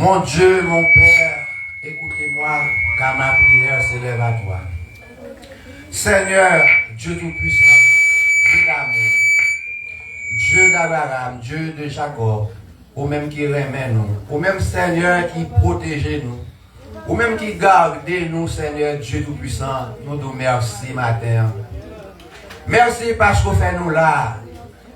Mon Dieu, mon Père, écoutez-moi car ma prière s'élève à toi. Seigneur, Dieu Tout-Puissant, Dieu d'amour, Dieu d'Abraham, Dieu de Jacob, ou même qui remet nous, ou même Seigneur qui protège nous, ou même qui garde nous, Seigneur, Dieu Tout-Puissant, nous nous merci matin. Merci parce que vous faites nous là.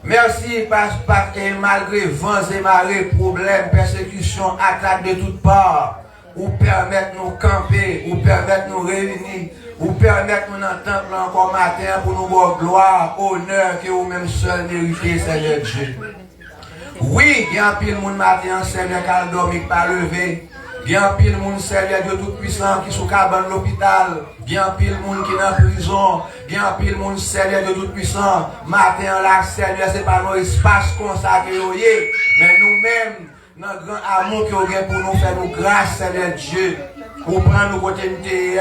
Merci parce que malgré vents et marées, problèmes, persécutions, attaques de toutes parts, ou permettre nous camper, ou permettre nous réunir, ou permettre nous entendre encore matin pour nous voir gloire, honneur que vous-même seul méritez, Seigneur Dieu. Oui, il y a un pile monde matin, Seigneur, qui a dormi, qui pas levé. Il y a un pile monde, Seigneur Dieu Tout-Puissant, qui sont cabane l'hôpital. Il y a un pile monde qui est en prison. Il y a un pile monde, Seigneur Dieu Tout-Puissant. Matin là, Seigneur, c'est pas nos espaces consacrés, mais nous-mêmes, notre grand amour que vous avez pour nous faire nous grâce, Seigneur Dieu. Pour prendre nos côtés de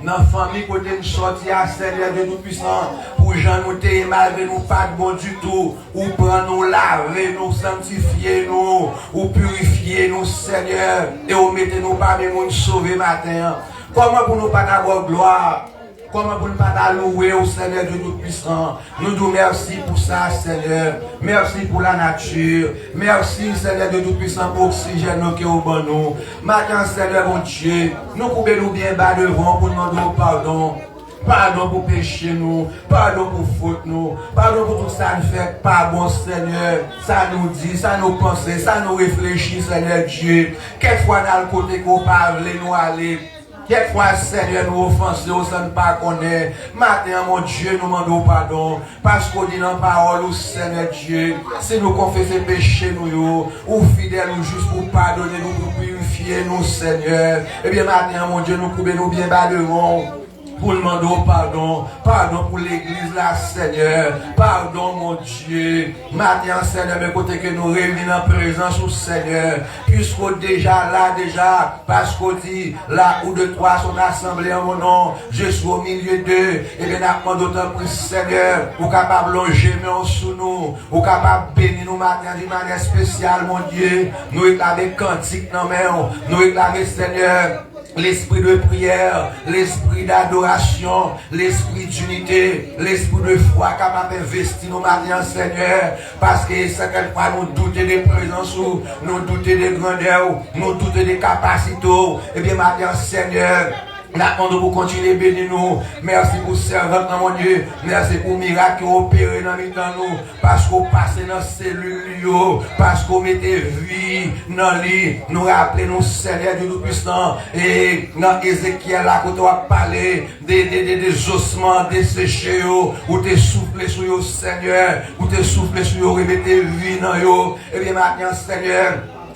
dans la famille, côté de sortir, Seigneur Dieu Tout-Puissant, pour gens nous te malgré nous pas de bon du tout, ou prendre nous laver, nous sanctifier, nous, ou purifier nous, Seigneur, et ou mettez nous parmi nous sauver matin. Comment pour nous pas avoir gloire? Comment pour ne pas louer au Seigneur Dieu Tout-Puissant? Nous nous merci pour ça, Seigneur. Merci pour la nature. Merci, Seigneur Dieu Tout-Puissant, pour l'oxygène qui est au bon nous. Maintenant, Seigneur, mon Dieu, nous pouvons nous bien bas devant pour demander pardon. Pardon pour pécher nous, pardon pour faute nous, pardon pour tout ça nous fait pas bon, Seigneur. Ça nous dit, ça nous pense, ça nous réfléchit, Seigneur Dieu. Quelquefois dans le côté qu'on parle, nous aller. Quelquefois, Seigneur, nous offensons, ça ne pas connaît. Maintenant, mon Dieu, nous demandons pardon. Parce qu'on dit dans la parole, Seigneur Dieu, si nous confessons péché, nous, ou fidèles, ou juste pour pardonner, nous, pour purifier, nous, Seigneur. Eh bien, maintenant, mon Dieu, nous coupons nous bien bas devant. Pour demander pardon, pardon pour l'église là, Seigneur, pardon mon Dieu, maintenant Seigneur, mais côté que nous réunissons en présence au Seigneur, puisqu'on déjà là, parce qu'on dit, là où de trois sont assemblés en mon nom, je suis au milieu d'eux, et bien nous d'autant plus Seigneur, ou capable de loger en sous nous, ou capable de bénir nous matin d'une manière spéciale, mon Dieu, nous réclamer cantique dans main, nous réclamer Seigneur, l'esprit de prière, l'esprit d'adoration, l'esprit d'unité, l'esprit de foi capable d'investir nos matins, Seigneur, parce que certaines fois nous doutons des présences, nous doutons des grandeurs, nous doutons des capacités, et bien maintenant, Seigneur, là, on doit continuer à bénir nous. Merci pour servante, mon Dieu. Merci pour miracle qui opéré dans nous. Parce qu'on passe dans la cellule, parce qu'on mettait vie dans lit. Nous rappelez nous, Seigneur Dieu Tout-Puissant. Et dans Ézéchiel, là, quand on a parlé des ossements desséchés, où tu soufflé sur eux, Seigneur. Où tu soufflé sur eux, remettez vie dans eux. Et bien maintenant, Seigneur,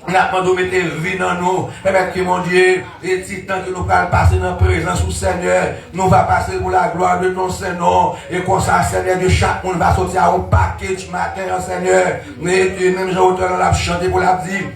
nous avons mis vie dans nous. Permettez que mon Dieu, et si tant que nous allons passer dans la présence du Seigneur, nous allons passer pour la gloire de ton Seigneur. Et comme ça, Seigneur, de chaque monde va sortir au paquet du matin, Seigneur. Mais Dieu, même j'ai autant la chanter pour la dire.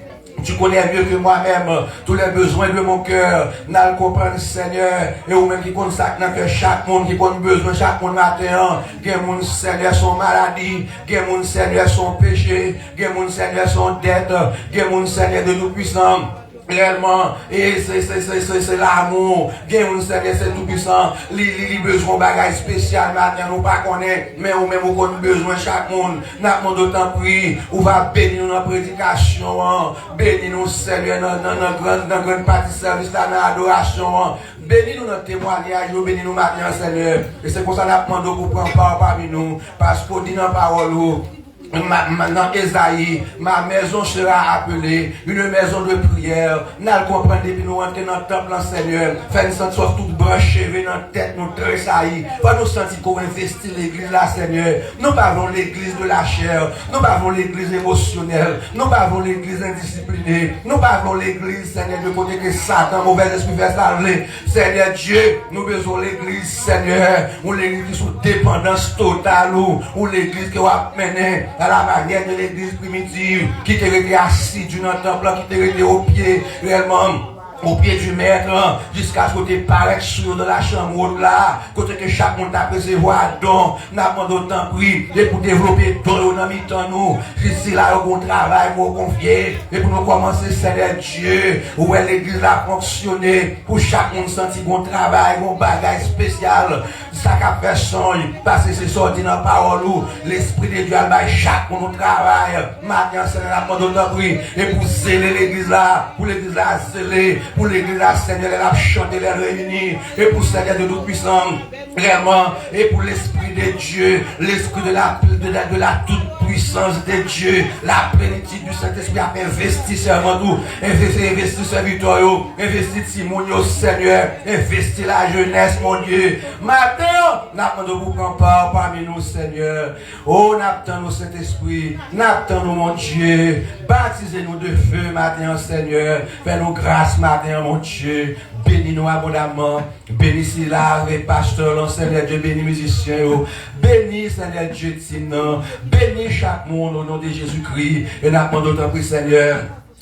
Tu connais mieux que moi-même tous les besoins de mon cœur. N'a le comprendre, Seigneur. Et ou même qui compte ça dans que chaque monde qui compte besoin, chaque monde matin. Quel monde, Seigneur, son maladie. Quel monde, Seigneur, son péché. Quel monde, Seigneur, son dette. Quel monde, Seigneur, de tout puissant. Réellement, et c'est l'amour. Bien, on sait, c'est tout puissant. Les besoins bagages spécial maintenant, nous pas connaître, mais ou même on a besoin chaque monde. N'a pas d'autant prix. On va bénir nos prédications, bénir nos Seigneur dans grande partie service, dans l'adoration. Bénis-nous notre témoignage, bénis nous maintenant, Seigneur. Et c'est pour ça qu'on a demandé pour prendre part parmi nous. Parce qu'on dit dans la parole, dans Esaïe, ma maison sera appelée une maison de prière. Nous comprenons depuis nous entrer dans le temple, Seigneur. Faire nous sentir toute branchée dans la tête, nous tressaillir. Pas nous sentir qu'on investit l'église là, Seigneur. Nous parlons l'église de la chair. Nous parlons l'église émotionnelle. Nous parlons l'église indisciplinée. Nous parlons l'église, Seigneur, de côté que Satan, mauvais esprit, fait parler. Seigneur Dieu, nous besoin l'église, Seigneur. Ou l'église sous dépendance totale. Ou l'église qui va mener à la manière de l'église primitive, qui était resté assis dans le temple, qui était resté au pied, réellement, au pied du maître, jusqu'à ce que tu paraisses sur de la chambre là, côté que chaque monde a recevoir don, n'a pas d'autant pris, et pour développer don, dans mi-temps nous, ici là, au bon travail, pour confier, et pour nous commencer, Seigneur Dieu, où est l'église a fonctionné, pour chaque monde sentir bon travail, bon bagage spécial, ça qu'a fait son, parce que c'est sorti dans la parole, l'esprit de Dieu a chaque monde travail, maintenant, Seigneur, n'a pas d'autant pris, et pour zéler l'église là, pour l'église là, zéler, pour l'église la Seigneur, elle a chanté, les réunir, et pour Seigneur de tout puissant, vraiment, et pour l'Esprit de Dieu, l'Esprit de la toute puissance de Dieu, la plénitude du Saint-Esprit a investi seulement tout, investi serviteur, investi Simon, Seigneur, investi la jeunesse, mon Dieu. Maintenant, nous attendons vous prendre part parmi nous, Seigneur. Oh, nous attendons Saint-Esprit, nous attendons mon Dieu, baptisez-nous de feu maintenant, Seigneur, fais-nous grâce maintenant, mon Dieu. Bénis-nous abondamment. Bénis Sila, les pasteurs, Seigneur Dieu, bénis musiciens. Bénis Seigneur Dieu, Tina. Bénis chaque monde au nom de Jésus-Christ. Et nous demandons d'autant plus, Seigneur.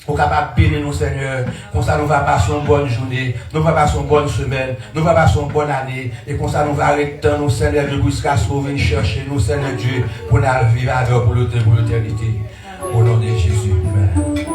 Pour capable bénir nous, Seigneur. Comme ça, nous va passer une bonne journée. Nous va passer une bonne semaine. Nous va passer une bonne année. Et comme ça, nous va arrêter nous, Seigneur Dieu, jusqu'à ce qu'on vienne chercher nous, Seigneur Dieu, pour nous vivre avec pour l'éternité. Au nom de Jésus. Amen.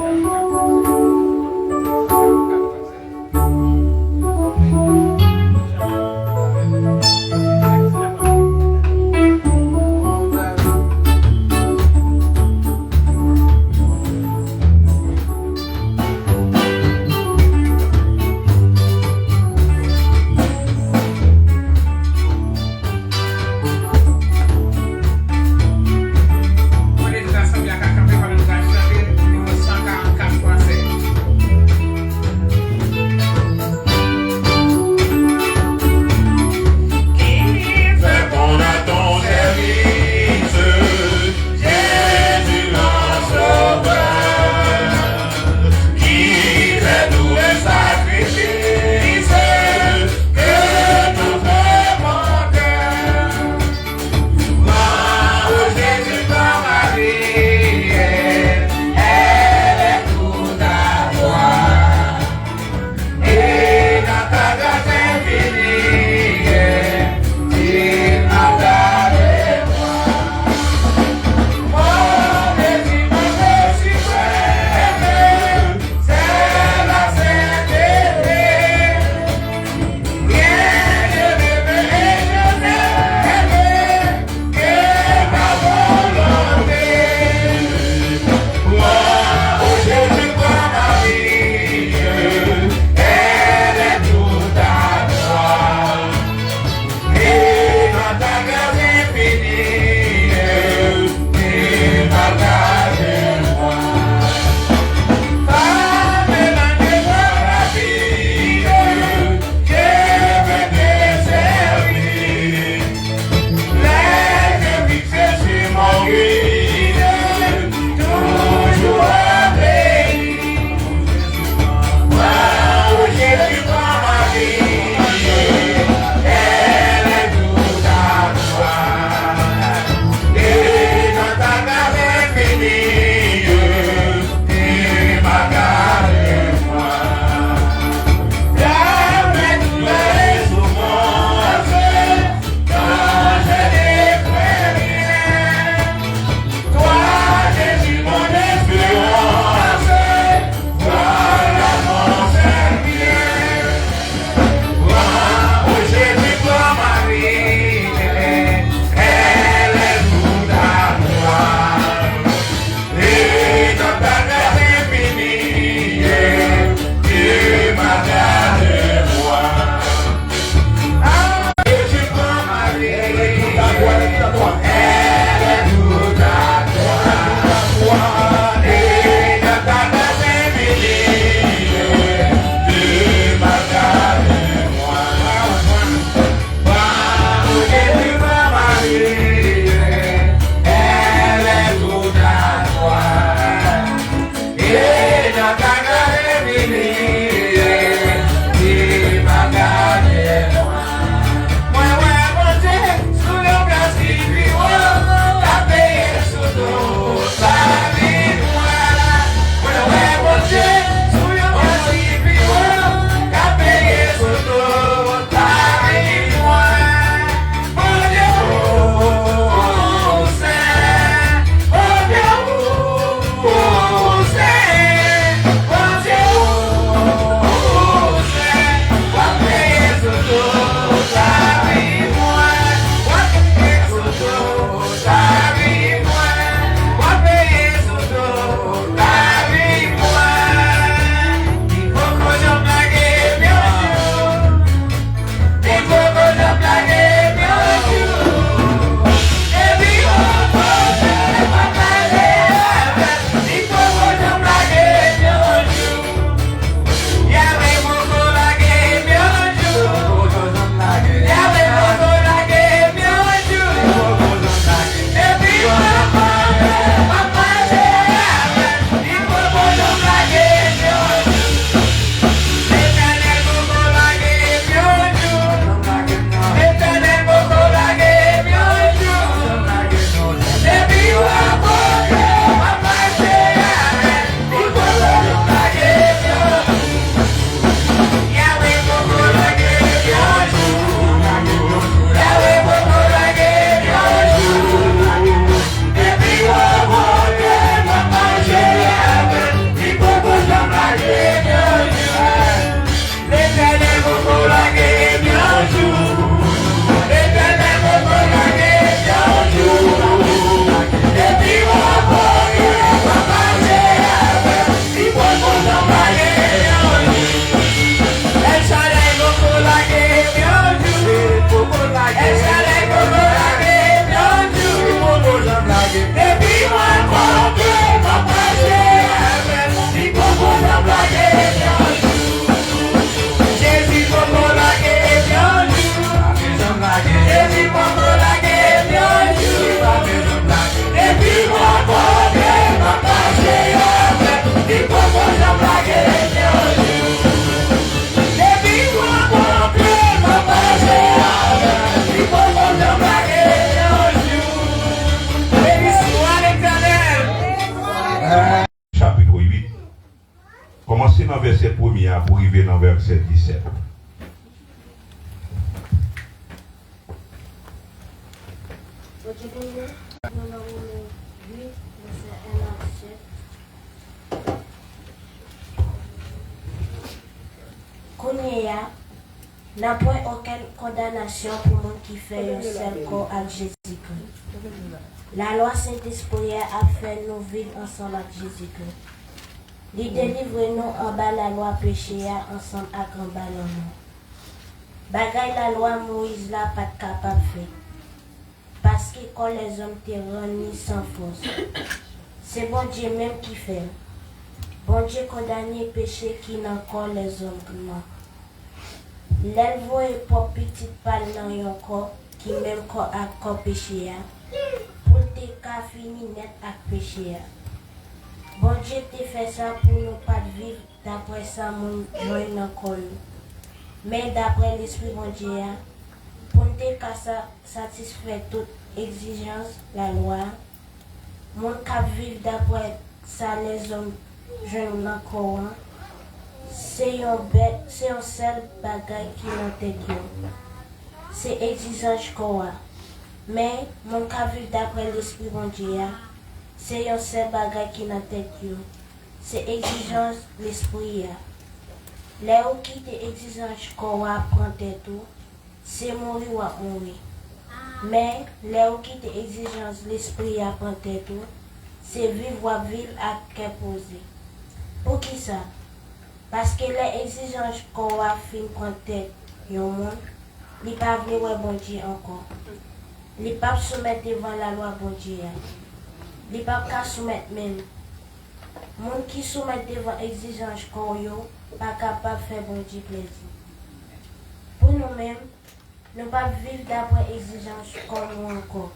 pour arriver dans verset 17. Kounia n'a point aucune condamnation pour le monde qui fait un seul corps avec Jésus-Christ. La loi Saint-Esprit a fait nous vivre ensemble avec Jésus-Christ. Il délivre nous en bas la loi péché ensemble avec en bas l'homme. Bagay la loi Moïse là pas capable de faire. Parce que quand les hommes te rendent sans force, c'est bon Dieu même qui fait. Bon Dieu condamne péché qui n'a encore les hommes non. L'elvo est pour petite balle dans yon corps qui même corps à corps péché pour te ka fini net avec péché. Bon Dieu te fait ça pour nous pas vivre d'après ça mon joint dans corps. Mais d'après l'esprit bon Dieu pour te ka satisfaire toute exigence la loi. Mon cap vivre d'après ça les hommes joint dans corps. C'est un seul bagage qui n'a tête. C'est exigence quoi. Mais mon cas vu d'après l'esprit bon Dieu, c'est un seul bagage qui n'a tête. C'est exigence l'esprit. Là où qui te exigence quoi prend tête c'est mourir ou mourir. Mais là où qui te exigence l'esprit prend tête c'est vivre ou vivre à qu'est posé. Pour qui ça? Parce que les exigences qu'on a fait prendre tête, il n'y a pas venu bon Dieu encore. Il n'y a pas soumettre devant la loi bon Dieu. Il n'y a pas soumettre même. Les gens qui soumettent devant les exigences qu'on a, pas capable de faire bon Dieu plaisir. Pour nous-mêmes, nous ne pas vivre d'après les exigences qu'on a encore.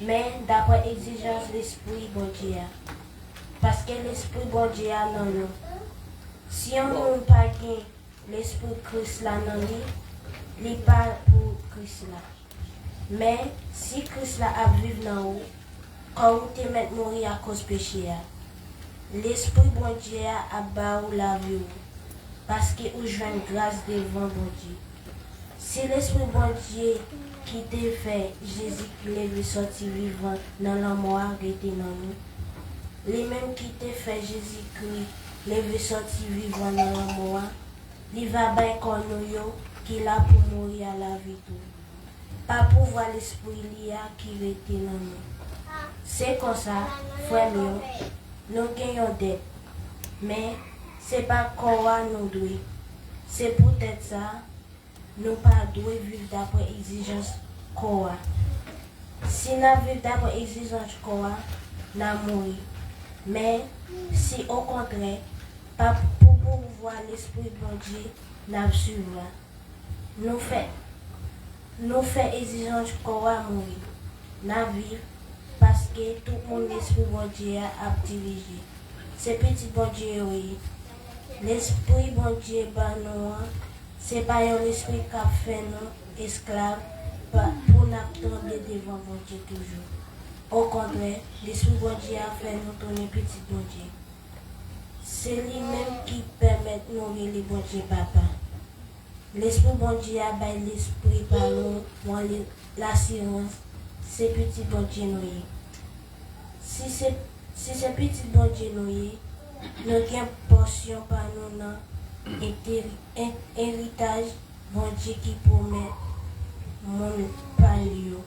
Mais d'après les exigences de l'esprit bon Dieu. Parce que l'esprit bon Dieu a dans nous. Si on n'a pas l'esprit de Christ là dans lui, il n'est pas pour Christ là. Mais si Christ là a vécu dans vous, quand vous te mettez mourir à cause du péché, l'esprit bon Dieu a bas la vie parce que vous jouez grâce devant bon Dieu. Si l'esprit bon Dieu qui t'a fait Jésus qui l'a sorti vivant dans la mort était dans nous, les mêmes qui t'a fait Jésus-Christ les veut sortir vivant dans la mort, il va bien qu'on nous qui là pour mourir à la vie tout. Pas pour voir l'esprit qui veut être dans nous. C'est comme ça, frère mieux, nous gagnons dette. Mais c'est pas quoi nous doit. C'est peut-être ça, nous pas devons vivre d'après exigence quoi. Si nous vivons d'après exigence quoi, nous mourons. Mais si au contraire, pas pour pouvoir l'esprit bon Dieu, nous suivons. Nous faisons exigence qu'on va mourir. Nous vivons parce que tout le monde l'esprit bon Dieu a dirigé. C'est petit bon Dieu, oui. L'esprit bon Dieu, c'est pas un esprit qui a fait nous esclaves pour nous tomber devant bon Dieu toujours. Au contraire, l'esprit bon Dieu a fait nous tourner petit bon Dieu. C'est lui-même qui permet de nourrir les bon Dieu papa. L'esprit bon Dieu a baillé l'esprit par nous, l'assurance, c'est petit bon Dieu noyé. Si c'est petit bon Dieu noyé, nous avons portion par nous dans héritage bon Dieu qui promet mon palio.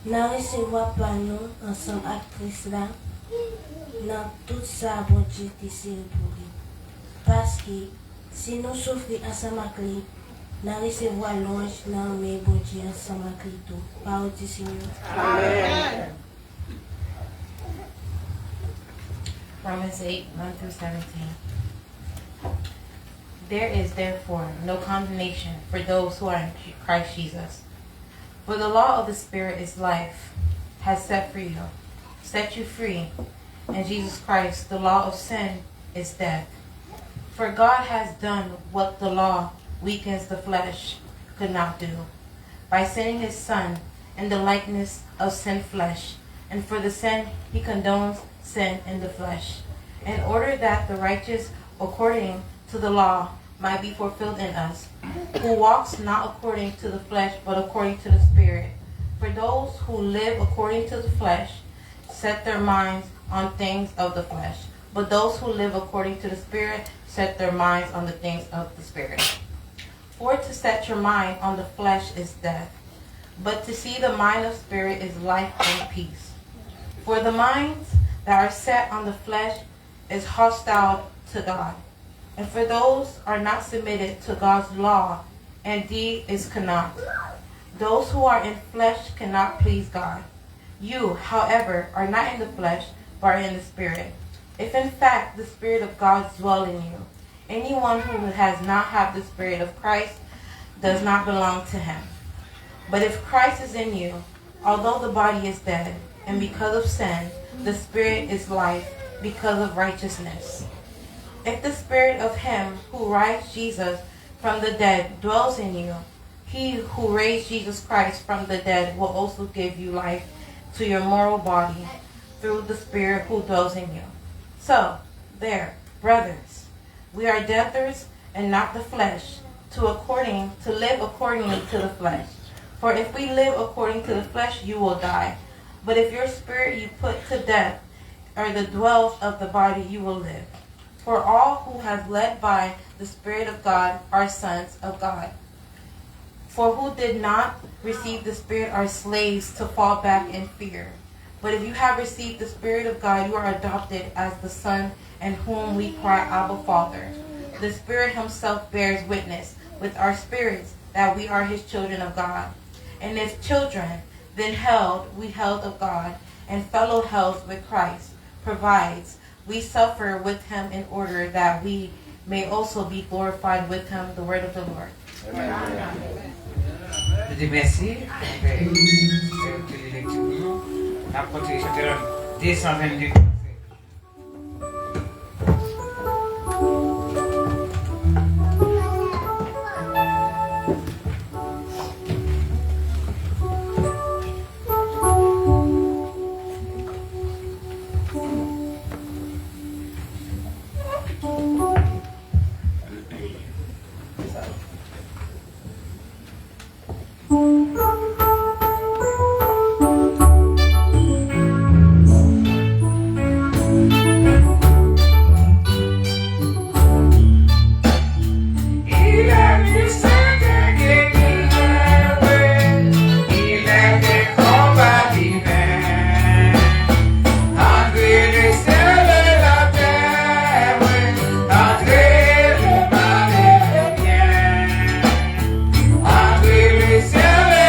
Nous recevons par nous ensemble avec Christ là. Dans tout ça, bon Dieu te serre pour lui. Parce que si nous souffrons ensemble avec lui, nous recevons l'ange dans le bon Dieu ensemble avec lui tout. Parole du Seigneur. Amen. Romans 8, 1 through 17. There is therefore no condemnation for those who are in Christ Jesus. For the law of the Spirit is life, has set you free. In Jesus Christ, the law of sin is death. For God has done what the law weakens the flesh could not do, by sending his Son in the likeness of sin flesh, and for the sin he condones sin in the flesh, in order that the righteous according to the law might be fulfilled in us, who walks not according to the flesh, but according to the Spirit. For those who live according to the flesh set their minds on things of the flesh, but those who live according to the Spirit set their minds on the things of the Spirit. For to set your mind on the flesh is death, but to see the mind of Spirit is life and peace. For the minds that are set on the flesh is hostile to God, and for those are not submitted to God's law, indeed is cannot. Those who are in flesh cannot please God. You, however, are not in the flesh, but are in the Spirit. If in fact the Spirit of God dwells in you, anyone who has not had the Spirit of Christ does not belong to him. But if Christ is in you, although the body is dead, and because of sin, the Spirit is life because of righteousness. If the Spirit of him who raised Jesus from the dead dwells in you, he who raised Jesus Christ from the dead will also give you life to your mortal body through the Spirit who dwells in you. So, there, brothers, we are debtors and not the flesh, to live accordingly to the flesh. For if we live according to the flesh, you will die. But if your spirit you put to death, or the dwells of the body, you will live. For all who have led by the Spirit of God are sons of God. For who did not receive the Spirit are slaves to fall back in fear. But if you have received the Spirit of God, you are adopted as the Son, in whom we cry, Abba, Father. The Spirit himself bears witness with our spirits that we are his children of God. And if children, then we held of God, and fellow held with Christ, provides we suffer with him in order that we may also be glorified with him. The word of the Lord. Je dis merci. La protection de 222. Cielo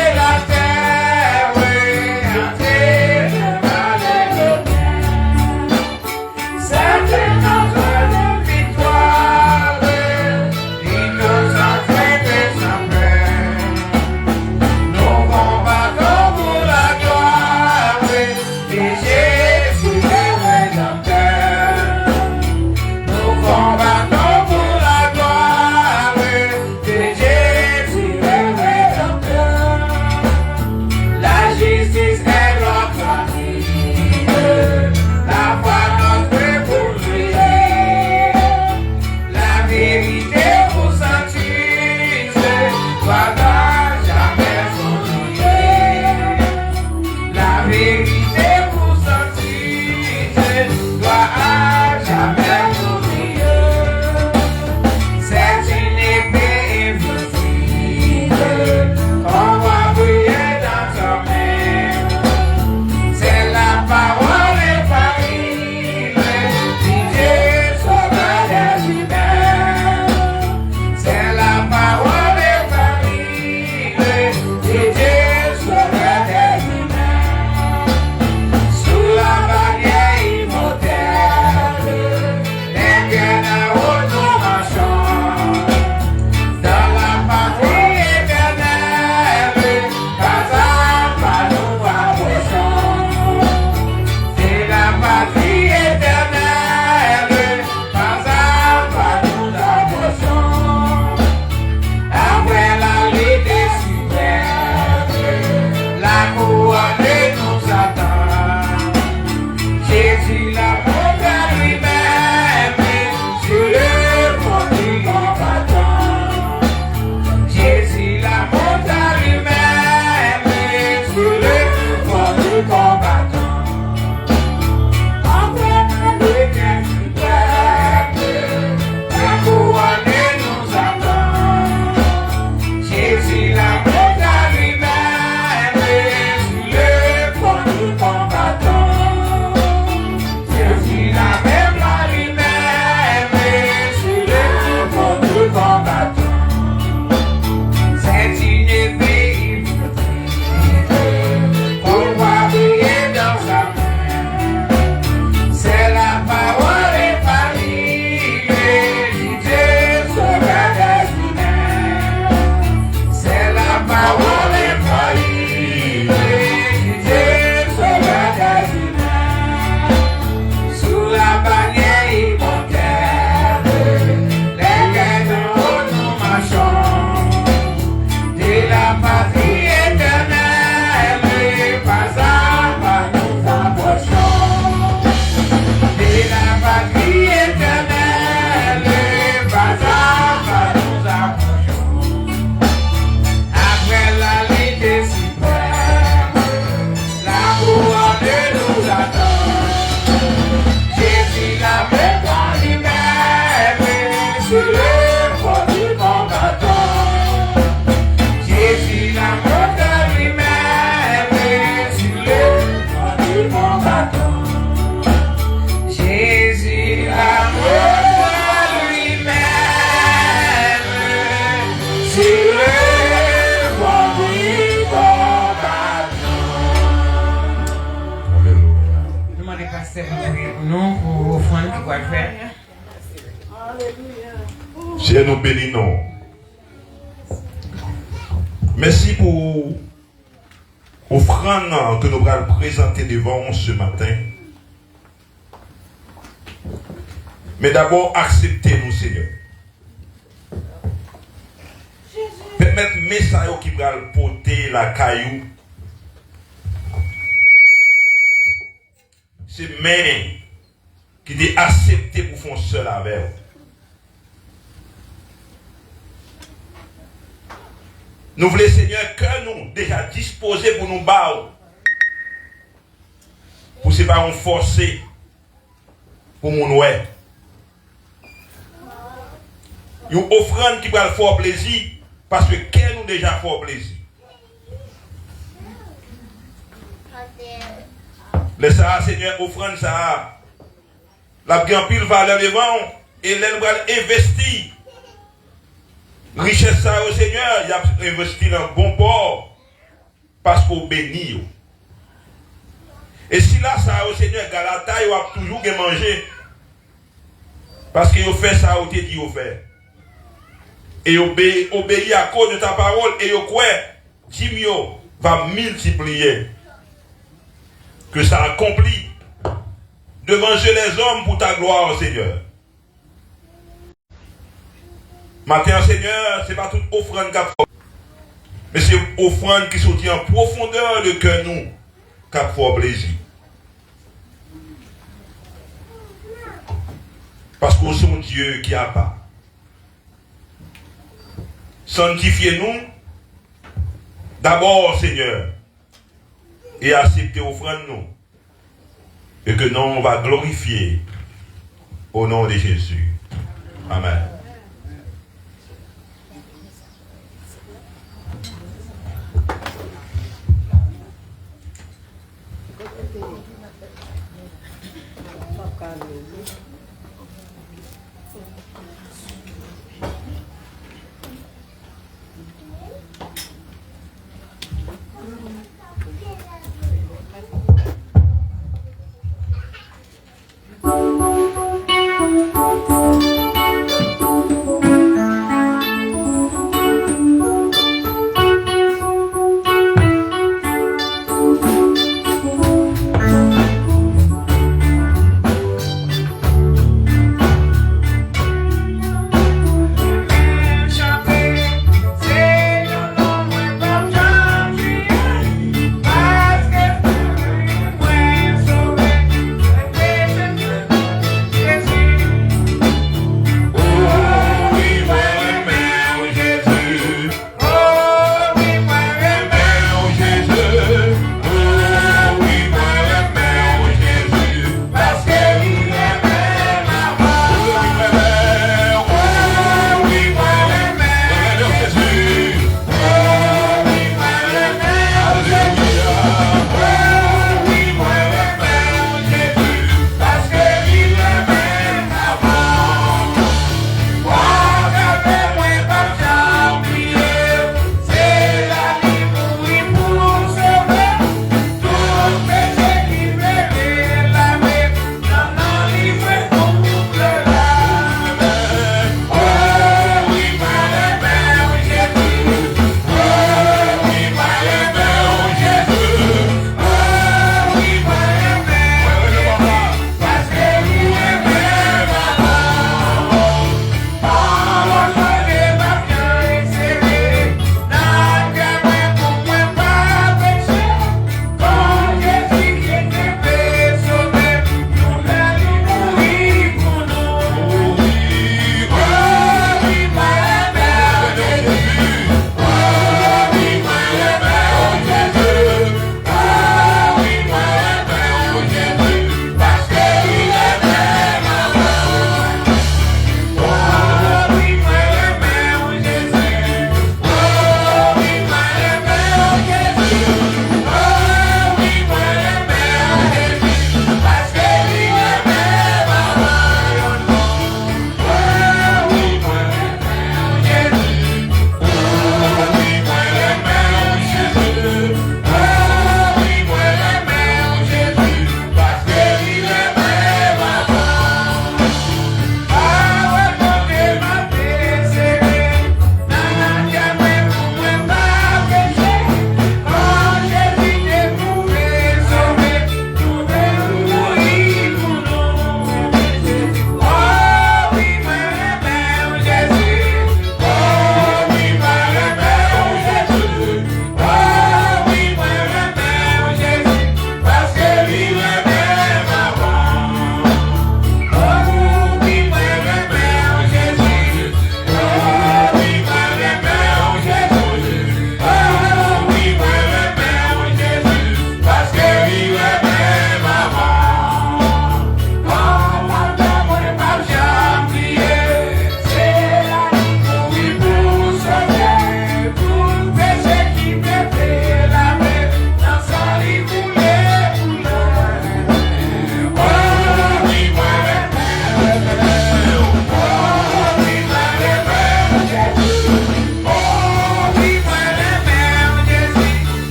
et nous bénissons. Merci pour l'offrande que nous allons présenter devant ce matin. Mais d'abord, acceptez-nous, Seigneur. Permettez message qui va porter la caillou. C'est Méné qui dit accepter pour faire seul avec vous. Nous voulons, Seigneur, que nous déjà disposés pour nous battre. Pour ne pas nous forcer. Pour nous ouais. Une offrande qui va faire plaisir. Parce que qu'elle nous déjà fait plaisir. Laisse ça, Seigneur, offrande ça. La bien pile valeur devant. Et elle va investir. Richesse ça au Seigneur, il a investi dans un bon port parce qu'on bénit. Et si là ça au Seigneur, Galata, il va toujours manger parce qu'il fait ça au dit au fait. Et obéit à cause de ta parole et au quoi Jimio va multiplier que ça accomplit de manger les hommes pour ta gloire, Seigneur. Matin, Seigneur, ce n'est pas toute offrande qu'a fait, mais c'est une offrande qui sortit en profondeur de cœur nous qu'a fait plaisir. Parce que c'est un Dieu qui a pas. Sanctifiez-nous d'abord, Seigneur, et acceptez l'offrande nous, et que nous on va glorifier au nom de Jésus. Amen.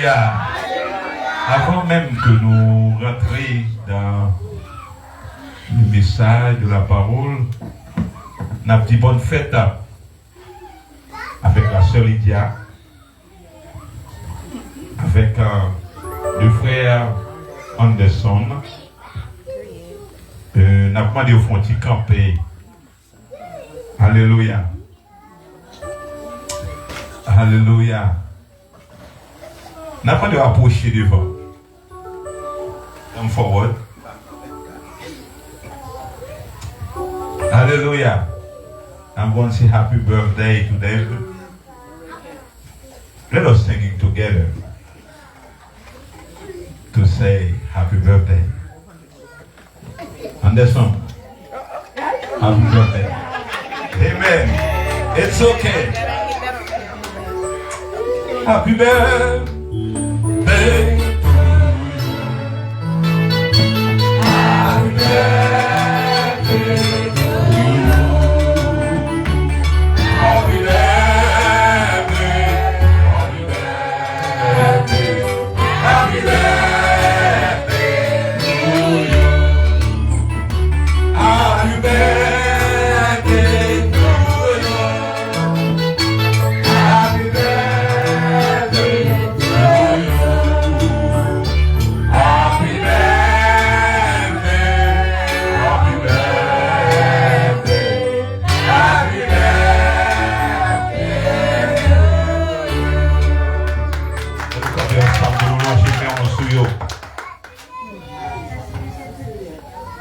Alléluia. Avant même que nous rentrions dans le message de la parole, on a dit bonne fête avec la sœur Lydia, avec le frère Anderson. On a demandé au fond de camper. Alléluia. Alléluia. On a demandé d'approcher devant. Come forward. Hallelujah. I'm going to say happy birthday to David. Let us sing it together to say happy birthday. Anderson, happy birthday. Amen. It's okay. Happy birthday. Happy birthday.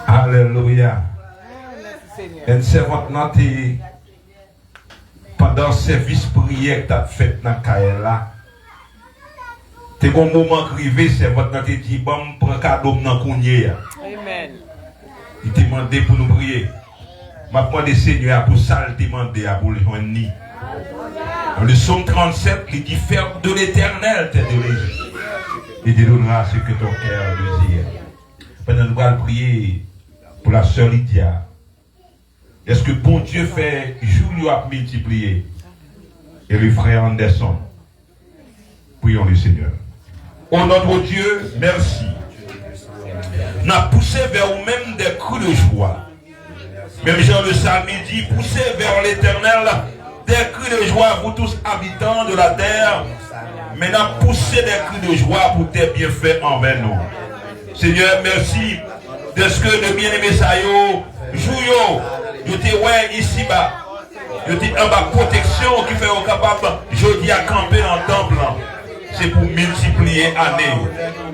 Alléluia. Et c'est votre note pendant le service prière que tu as fait dans Kaela. Tu as un moment arrivé, c'est votre note dit bon, prends cadeau dans Kounye. Amen. Il t'a demandé pour nous prier. Je demande Seigneur pour ça, il t'a demandé pour le joindre. Le psaume 37, il dit ferme de l'éternel tes délices. Il te donnera ce que ton cœur désire. Pendant nous allons prier pour la sœur Lydia. Est-ce que bon Dieu fait jour lui a multiplié? Et le frère Anderson. Prions le Seigneur. Au nom de Dieu, merci. Nous avons poussé vers vous-même des cris de joie. Même Jean le Psalme dit, poussez vers l'Éternel des cris de joie pour tous habitants de la terre. Mais nous avons poussé des cris de joie pour tes bienfaits envers nous. Seigneur, merci de ce que le bien-aimé Sayo, Jouyo, je t'ai ouais ici-bas. Je t'ai en bas protection qui fait au capable, je dis à camper dans le temple. C'est pour multiplier année.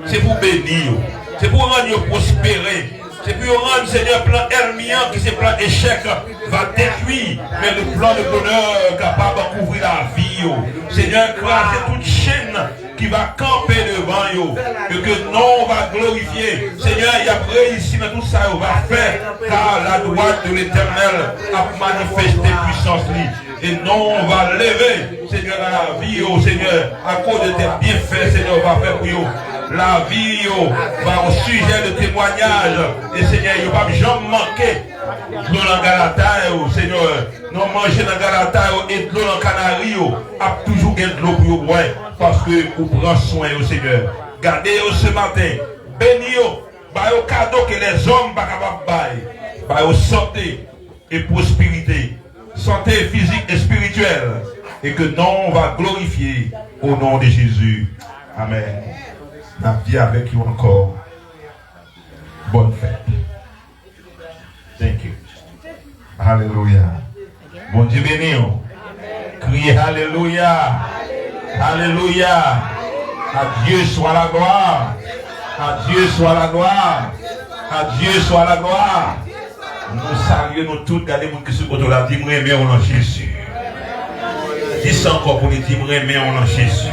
C'est pour bénir. C'est pour rendre prospérer. C'est pour rendre, Seigneur, plan hermien qui c'est plan échec va détruire. Mais le plan de bonheur capable de couvrir la vie. Seigneur, craser toute chaîne qui va camper devant yo. Que non va glorifier. Seigneur, il y a réussi dans tout ça, on va faire. Car la droite de l'Éternel a manifesté puissance. Et non, on va lever, Seigneur, dans la vie, oh Seigneur, à cause de tes bienfaits, Seigneur, on va faire pour vous. La vie, oh, va au sujet de témoignage. Et Seigneur, il ne va jamais manquer de l'eau dans Galata, oh Seigneur. Non, manger dans Galata et de l'eau dans Canary, oh, a toujours de l'eau pour vous, parce que vous prenez soin, oh Seigneur. Gardez-vous ce matin, bénis-vous, bah au cadeau que les hommes ne sont pas capables de bailler, bah au santé et prospérité. Santé physique et spirituelle, et que non, on va glorifier au nom de Jésus. Amen. On dit avec vous encore. Bonne fête. Thank you. Alléluia. Bon Dieu béni. Criez Alléluia. Alléluia. À Dieu soit la gloire. À Dieu soit la gloire. À Dieu soit la gloire. Nous saluons nous tous, regardez nous qui sont contre la dit, mais on en Jésus. Dis ça encore pour les dire, mais on en Jésus.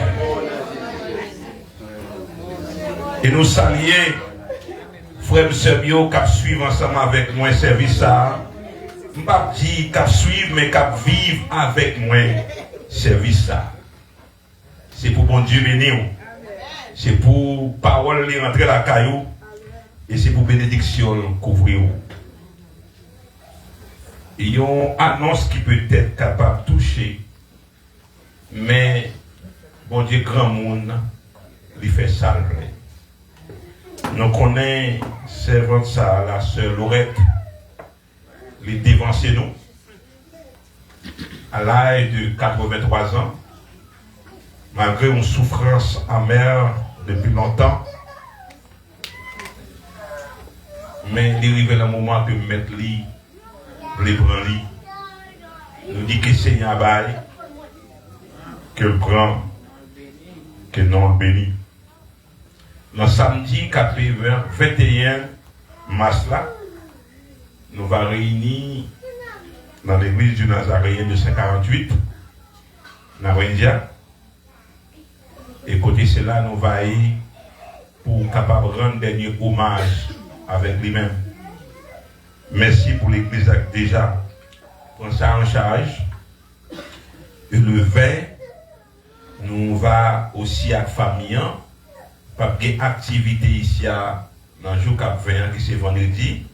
Et nous saluons, frère et sœurs, qui suivent ensemble avec moi, service ça. Je ne vais pas dire qu'ils suivent, mais qu'ils vivent avec moi, service ça. C'est pour bon Dieu bénir. C'est pour parole rentrer la caillou. Et c'est pour bénédiction couvrir. Il y a une annonce qui peut être capable de toucher, mais bon Dieu, grand monde, il fait salve. Nous connaissons servante ça, la sœur Laurette, il dévancé nous à l'âge de 83 ans, malgré une souffrance amère depuis longtemps. Mais il arrive le moment que mettre lui, les prend lui, nous dit que Seigneur baille, que le prend, que non le bénit. Le samedi 21 mars là, nous va réunir dans l'église du Nazaréen de 148, dans Rendia. Et côté cela, nous va y pour capable rendre dernier hommage avec lui-même. Merci pour l'église déjà. Prends ça en charge. Et le 20, nous va aussi à la famille. Pas de activité ici dans le jour 20 qui c'est vendredi.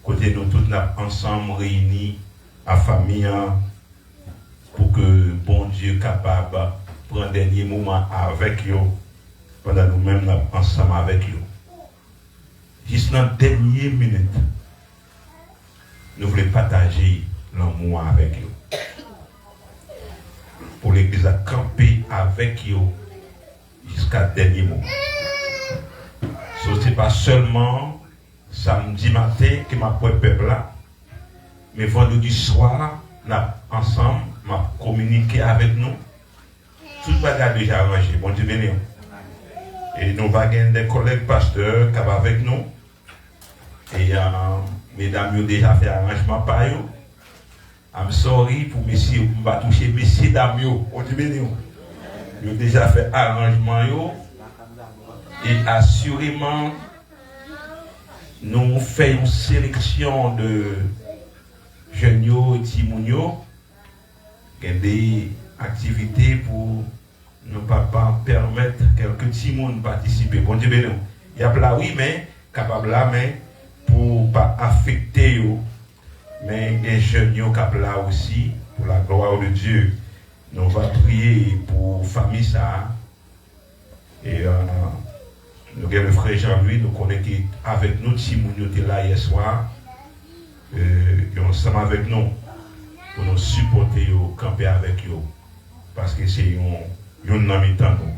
Côté nous tous ensemble réunis à la famille pour que bon Dieu capable de prendre un dernier moment avec eux pendant nous-mêmes ensemble avec eux. Juste dans la dernière minute, nous voulons partager l'amour avec eux. Pour l'église à camper avec eux jusqu'à dernier moment. Ce n'est pas seulement samedi matin que ma peuple là, mais vendredi soir, ensemble, m'a communiqué avec nous. Tout le monde déjà arrangé. Bon Dieu béni. Et nous allons gagner des collègues pasteurs qui sont avec nous. Et mesdames ont déjà fait arrangement par eux. I'm sorry pour messieurs, on va toucher messieurs dames. On dit béni. Ils ont déjà fait arrangement. Et assurément, nous faisons une sélection de jeunes et timounio. Il y a des activités pour ne pas permettre quelques timons de participer. Bon Dieu béni. Il y a là, oui, mais capable là, mais pour ne pas affecter eux. Mais les jeunes qui sont là aussi, pour la gloire de Dieu. Nous allons prier pour la famille ça. Et nous avons le frère Jean-Louis, nous connaissons avec nous, si nous étions là hier soir. Et ensemble avec nous, pour nous supporter, camper avec eux. Parce que c'est un ami de nous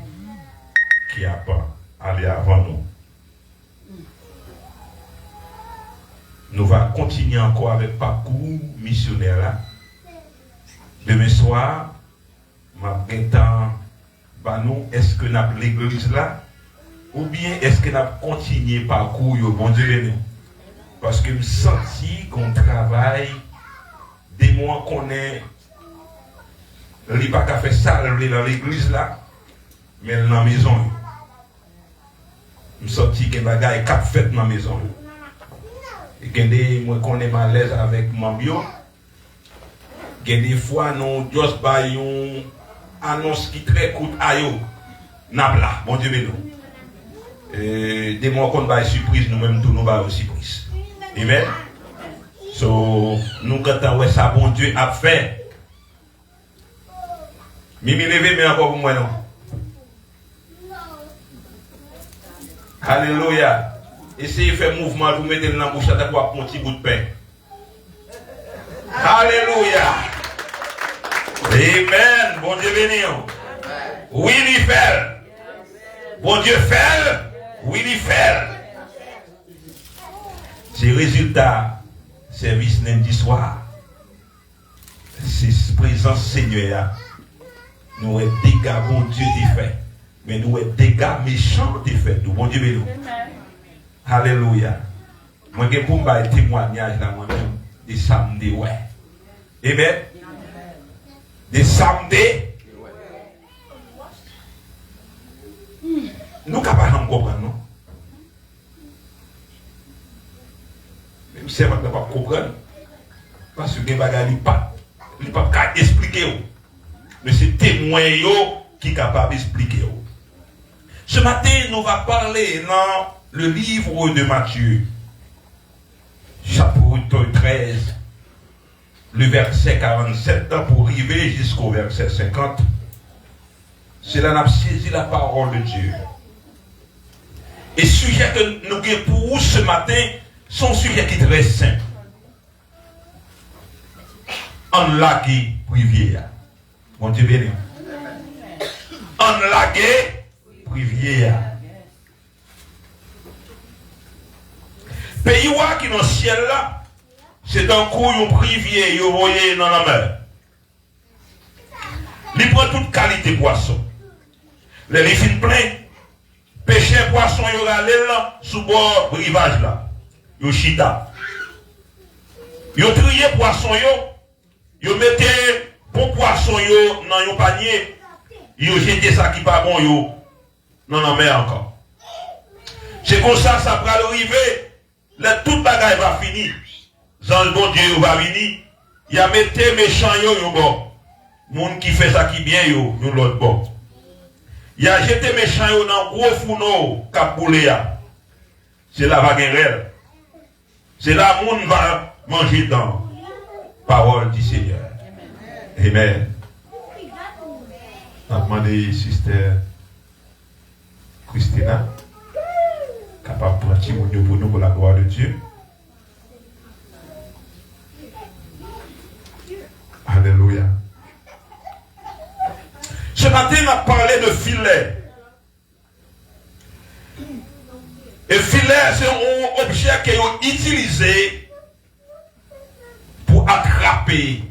qui a pas allé avant nous. Nous allons continuer encore avec le parcours missionnaire là. Demain soir, est-ce que nous avons l'église là? Ou bien est-ce que nous avons continué le parcours, bon Dieu, parce que je sens qu'on travaille des mois qu'on est. Il n'y a pas qu'à faire ça dans l'église là, mais dans la maison. Je sens que les bagages sont quatre fêtes dans la maison. Et que moi qu'on est mal à l'aise avec mon bio. Que des fois nous juste une annonce qui très coûte à eux. Nabla, bon Dieu béni. Des mois qu'on va surprise nous-mêmes tout nous va surprise. Amen. So nous quand on ça bon Dieu a fait. Mimi levé mais encore pour moi non. Alléluia. Essayez de faire mouvement, vous mettez dans la bouche à quoi un petit bout de pain. Alléluia. Amen. Bon Dieu béni. Oui, il fait. Bon Dieu fait. Oui, il fait. C'est résultat service lundi soir. C'est présence Seigneur. Nous avons des dégâts, bon Dieu, des faits. Mais nous avons des dégâts méchants, des faits. Bon Dieu béni. Alléluia. Moi, je vais vous faire un témoignage là, moi-même, des samedis, ouais. Amen. Des samedis. Nous ne pouvons pas comprendre, non? Même si on ne peut pas comprendre. Parce que les bagages ne peuvent pas expliquer. Mais c'est témoin qui est capable d'expliquer. Ce matin, nous allons parler dans le livre de Matthieu, chapitre 13, le verset 47 pour arriver jusqu'au verset 50. C'est là qu'on a saisi la parole de Dieu. Et le sujet que nous avons pour vous ce matin, c'est un sujet qui est très simple. En lagué privier. Mon Dieu béni. En lagué privier. Pays qui est dans le ciel là, c'est un coup un privier, vous voyez dans la mer. Il prend toute qualité poisson. Les fins plein, pêcher poisson, il y aura là, sous bord rivage là. Yo chita. Yo trié poisson yo mettez bon poisson yo dans un panier, yo jeté ça qui pas bon yo dans la mer encore. C'est comme ça va arriver. Là, toute bagaille va finir. Jean bon Dieu va venir. Il a mis méchants yo bon. Moun qui fait ça qui bien yo l'autre bon. Il a jeté méchants yo dans gros fourneau cap boulé. C'est là va guerre. C'est là moun va manger dans parole du Seigneur. Amen. On a demandé sister Christina capable de prendre pour nous pour la gloire de Dieu. Alléluia. Ce matin, on a parlé de filet. Et filet, c'est un objet qui est utilisé pour attraper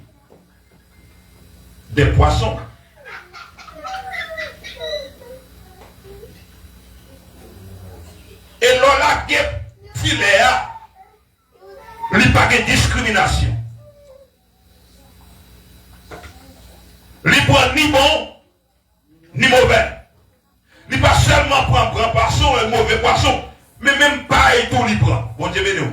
des poissons. Et là, le filet, il n'y a pas de discrimination. Il ne prend ni bon, ni mauvais. Il ne pas seulement prendre un grand poisson et un mauvais poisson, mais même pas et tout, il prend. Bon Dieu béni.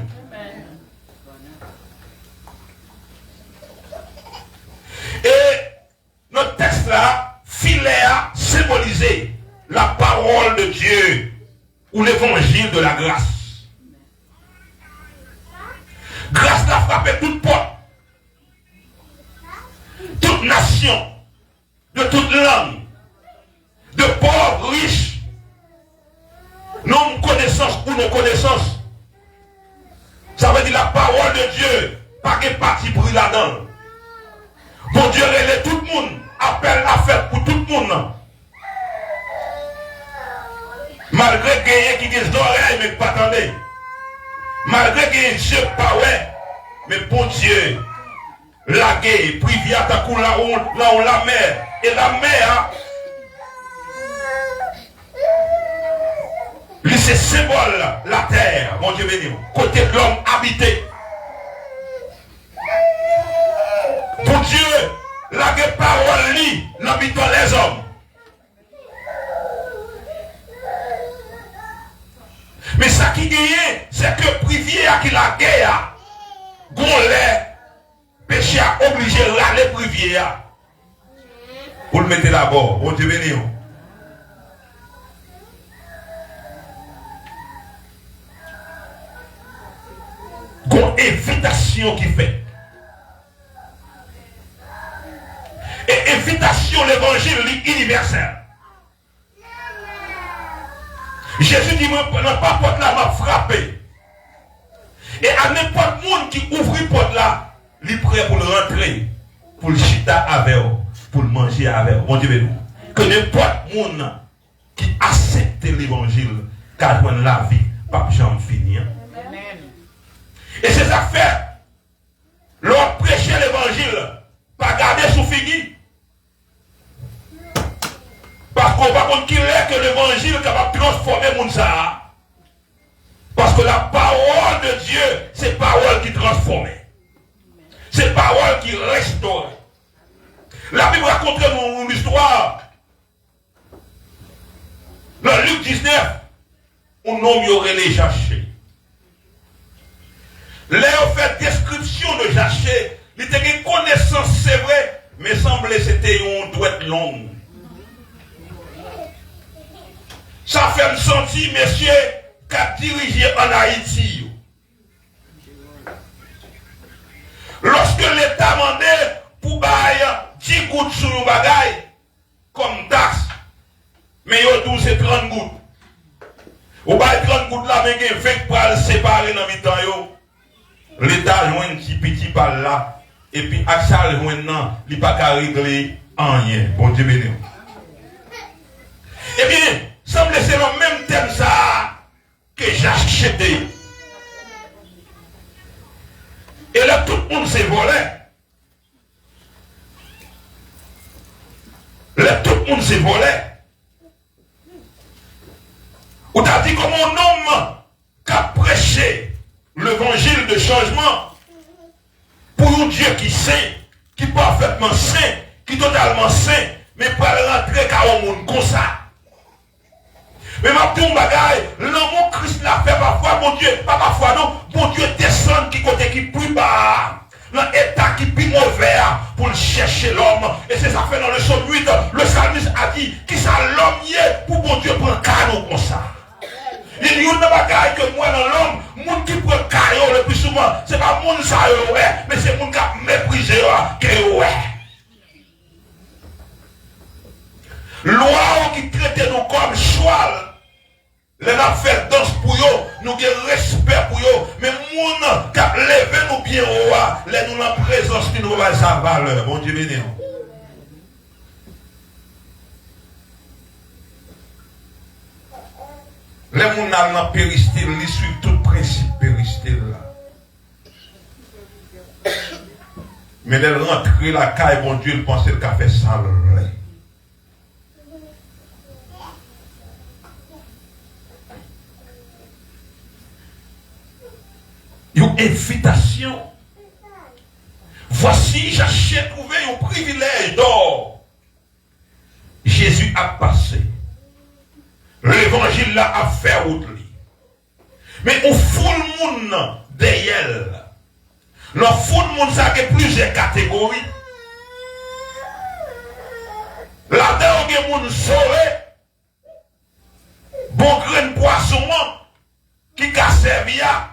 Et notre texte là, filet a symbolisé la parole de Dieu ou l'évangile de la grâce. Grâce l'a frappé toute porte, toute nation, de toute langue, de pauvres, riches, non connaissance ou non connaissance. Ça veut dire la parole de Dieu, pas que parti pris là-dedans. Bon Dieu relève tout le monde, appelle à faire pour tout le monde. Malgré qu'il y ait qui disent d'oreilles, mais pas attendez. Malgré qu'il y ait des yeux pas ouais, mais bon Dieu, la guerre, puis via ta cour là où la mer, et la mer, lui c'est symbole, la terre, mon Dieu béni, côté de l'homme habité. Bon Dieu, la guerre parole lit, l'habitant les hommes. Mais ça qui gagne, c'est que privier à qui la guerre, gonlait, péché a obligé de râler privier. Pour le mettre là-bas, bon Dieu béni. Gon invitation qui fait. Et invitation l'évangile universel. Jésus dit, moi, pas porte là, m'a frappé. Et à n'importe monde qui ouvre la porte là, il est prêt pour le rentrer, pour le chita avec eux, pour le manger avec eux. Mon Dieu béni. Que n'importe monde qui accepte l'évangile, car on la vie, pas jamais finir. Et c'est ça fait. Leur prêcher l'évangile, pas garder sous figure. Parce qu'on va contre qu'il est que l'évangile est capable de transformer mon ça. Parce que la parole de Dieu, c'est parole qui transforme. C'est parole qui restaure. La Bible raconte une histoire. Dans Luc 19, un homme y aurait les Jachés. Léo fait description de Jachés. Il était une connaissance, c'est vrai, mais semblait c'était une douette longue. Ça fait me sentir, monsieur, qu'a dirigé en Haïti. Lorsque l'État mandait pour bailler 10 gouttes sur nos bagailles, comme taxe, mais il y a 12 et 30 gouttes. Ou pas 30 gouttes là, mais il y a 20 pral séparés dans le temps. L'État joue un petit par là. Et puis, Axel joue un il n'y a pas qu'à régler rien. Bon Dieu béni. Eh bien, semble c'est le même thème ça que j'ai acheté. Et là, tout le monde s'est volé. Là, tout le monde s'est volé. Ou t'as dit comme un homme qui a prêché l'évangile de changement pour un Dieu qui saint, qui est parfaitement saint, qui est totalement saint, mais pas rentrer car on monde comme ça. Mais ma petite bagaille, l'amour Christ l'a fait parfois, mon Dieu, pas parfois non, mon Dieu descend qui côté qui plus bas, dans l'état qui plus mauvais pour chercher l'homme. Et c'est ça fait dans le psaume 8, le psalmiste a dit, qui ça l'homme y est pour mon Dieu prendre cadeau comme ça. Il y a une bagaille que moi dans l'homme, monde qui prend cadeau le plus souvent, c'est pas monde ça ouais, mais c'est monde qui a méprisé que ouais. Loi qui traite nous comme choix. Les gens fait danse pour eux, nous avons respect pour eux, mais les gens qui ont levé nous bien haut, les nous en présence qui nous va sa valeur. Bon Dieu béni. Les gens dans le péristyle, ils suivent tout principe péristyle là. Mais les rentrent la caille, bon Dieu, ils pensent qu'il a fait ça. Une invitation. Voici, j'ai trouvé un privilège d'or. Jésus a passé. L'évangile là a fait route. Mais on fout le monde derrière. Le fout le monde, ça a plusieurs catégories. Là-dedans, il y a des gens sauvés. Bon grain de poisson qui a servi à.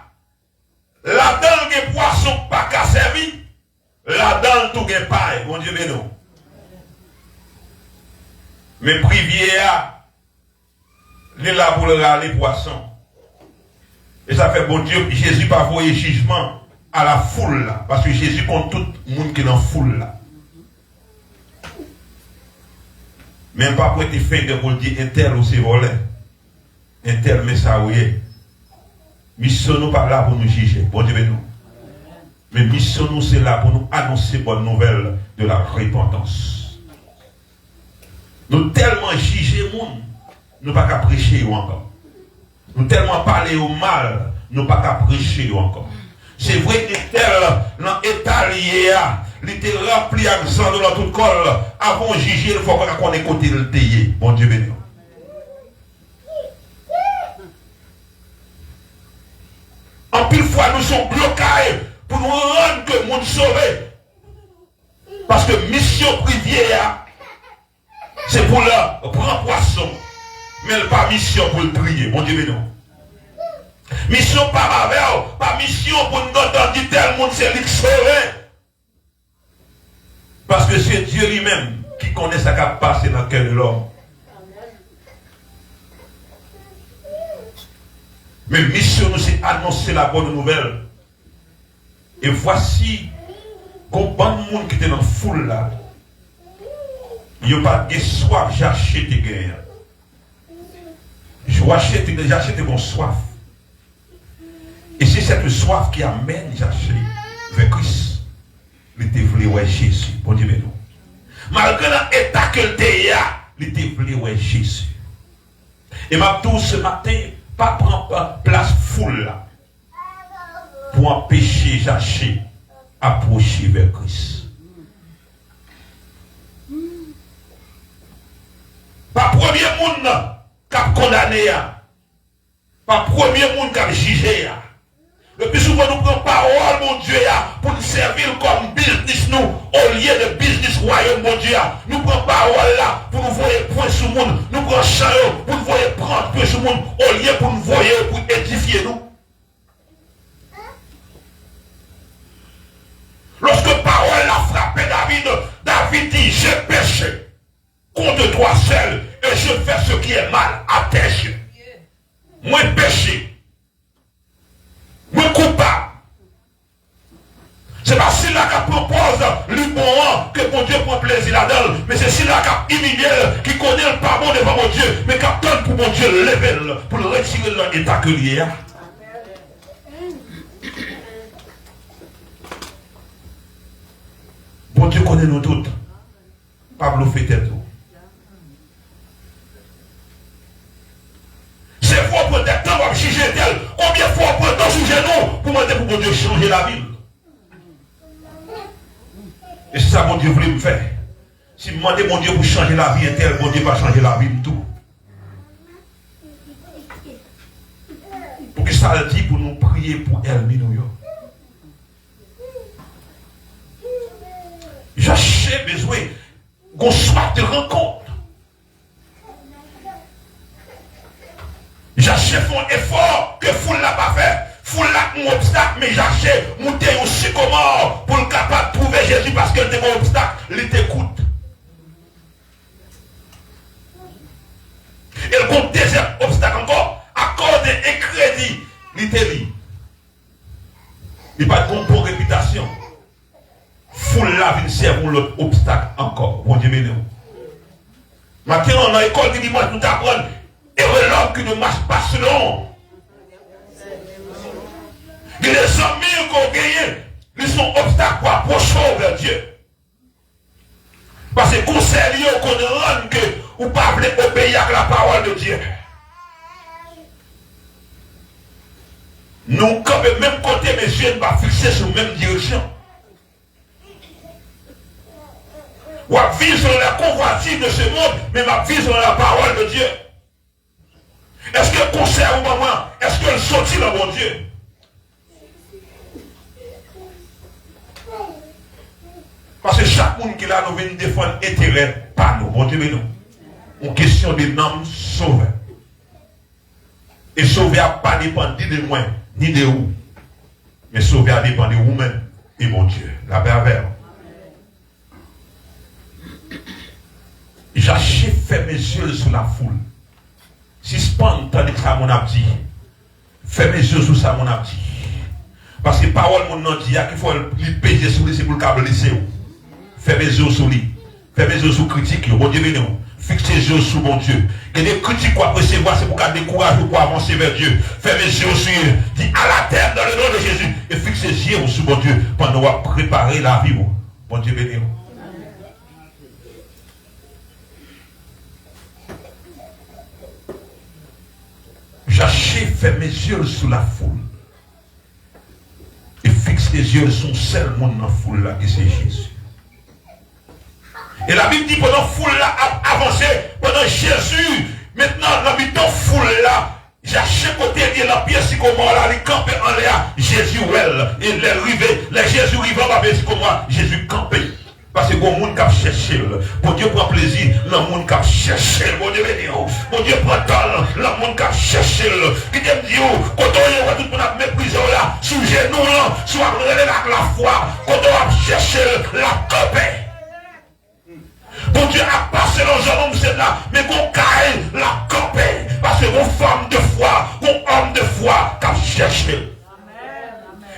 Là-dedans, il y a des poissons pas qu'à servir. Là-dedans, tout est pareil. Bon Dieu, mais non. Mais privière, il est là pour le râler poissons. Et ça fait bon Dieu, Jésus pas voyer jugement à la foule là. Parce que Jésus compte tout le monde qui est dans la foule là. Même pas pour être fait de vous dire un tel aussi volé. Un tel mais ça oui. Mission nous pas là pour nous juger. Bon Dieu, nous. Mais mission nous c'est là pour nous annoncer bonne nouvelle de la repentance. Nous tellement juger monde, nous pas qu'à prêcher encore. Nous tellement parler au mal, nous pas qu'à prêcher encore. C'est vrai que tel dans l'état lié, il était rempli avec sang de notre col. Avant de juger, il faut qu'on ait côté le tailler. Bon Dieu béni. En pile fois, nous sommes bloqués pour nous rendre que le monde sauvé. Parce que mission privée, c'est pour le prendre poisson. Mais pas mission pour le prier. Bon Dieu béni. Mission pas avec, pas mission pour nous entendre dire tel monde c'est lui qui sauvé. Parce que c'est Dieu lui-même qui connaît ce qui a passé dans le cœur de l'homme. Mais mission nous c'est annoncer la bonne nouvelle. Et voici qu'on bon monde qui était dans la foule là. Il n'y a pas de soif, j'ai acheté des guerres. J'ai acheté mon soif. Et c'est cette soif qui amène Jaché vers Christ. Il était voulu voir Jésus. Bon Dieu, mais non. Malgré l'état que il était voulu voir Jésus. Et ma tout ce matin, pas prendre place foule là. Pour empêcher Jaché approcher vers Christ. Pas premier monde qui a condamné. Pas premier monde qui a jugé. Le plus souvent, nous prenons parole, mon Dieu, pour nous servir comme business, nous, au lieu de business royaume, mon Dieu. Nous prenons parole là, pour nous voir point sur le monde. Nous prenons champ pour nous voir prendre point sur le monde, au lieu pour nous voir, pour édifier nous. Lorsque parole a frappé David, David dit, j'ai péché contre toi seul, et je fais ce qui est mal à tes yeux. Moi, Dieu prend plaisir là-dedans. Mais c'est celui-là qui a humilié, qui connaît le pardon devant mon Dieu, mais qui attend pour mon Dieu lever pour le retirer dans l'état que il y a. Bon Dieu connaît nous toutes. Pablo fait tête. C'est fort pour des temps pour juger tel. Combien de fois pour temps sous genou pour demander pour mon Dieu changer la vie. Et c'est ça mon Dieu voulait me faire. Si je demandais mon Dieu pour changer la vie tel, mon Dieu va changer la vie de tout. Pour que ça le dit pour nous prier pour elle, nous. J'ai besoin qu'on soit de rencontre. J'achète un effort que foule n'a pas fait. Foule n'a un obstacle, mais j'achète monter au sycomore pour le capable de trouver Jésus parce qu'il était un obstacle. Il t'écoute. Et le compte deuxième obstacle encore, accorde un crédit, il te dit. Il n'y a pas de bonne réputation. Foule la vie servir l'autre obstacle encore. Bon Dieu béni. Maintenant, on a l'école du dimanche, nous t'apprendre. Et l'homme qui ne marche pas selon. Les amis qu'on gagne, ils sont obstacles pour approcher vers Dieu. Parce que conseil qu'on rend que vous ne pouvez pas obéir à la parole de Dieu. Nous, comme le même côté, mes yeux ne pas fixer sur la même direction. Ou à vivre sur la convoitise de ce monde, mais à vivre sur la parole de Dieu. Est-ce que le conseil au moment, est-ce que le sortit dans mon Dieu? Parce que chaque monde qui est là, nous vient défendre intérêt, pas nous, bon Dieu, mais nous. Une question de nom sauvé. Et sauver n'a pas dépendre ni de moi, ni de vous. Mais sauver a dépend de vous-même et mon Dieu. La pervers. J'ai fait mes yeux sur la foule. Si spontané ça mon a dit, fais mes yeux sur ça mon a dit. Parce que parole mon nom dit qu'il faut lui payer sur lui, c'est pour le câble lycée. Fais mes yeux sur lui. Fais mes yeux sur critique. Bon Dieu béni. Fixe tes yeux sur mon Dieu. Et des critiques qu'on recevoir, c'est pour garder courage pour avancer vers Dieu. Fais mes yeux sur lui. Dis à la terre dans le nom de Jésus. Et fixe tes yeux sur mon Dieu pendant qu'on va préparer la vie. Bon Dieu béni. J'achète, fais mes yeux sur la foule. Et fixe tes yeux sur seul monde dans la foule là, et c'est Jésus. Et la Bible dit pendant la foule là a avancé, pendant Jésus, maintenant la Bible dans foule là, j'achète côté de la pièce comme là, il campé en l'air, Jésus well, et les rivés, les Jésus rivant la pièce comme moi, Jésus campé. Parce que bon monde qui a cherché, bon Dieu prend plaisir, le monde qui a cherché, bon Dieu béni, bon Dieu prend temps, le monde qui a cherché, qui t'aime dire, quand on a tout le monde a méprisé là, sous genou là, sous la foi, quand on a cherché la copée. Bon Dieu a passé dans un homme, c'est là, mais qu'on caille la copée, parce que vos femmes de foi, vos hommes de foi qui a cherché.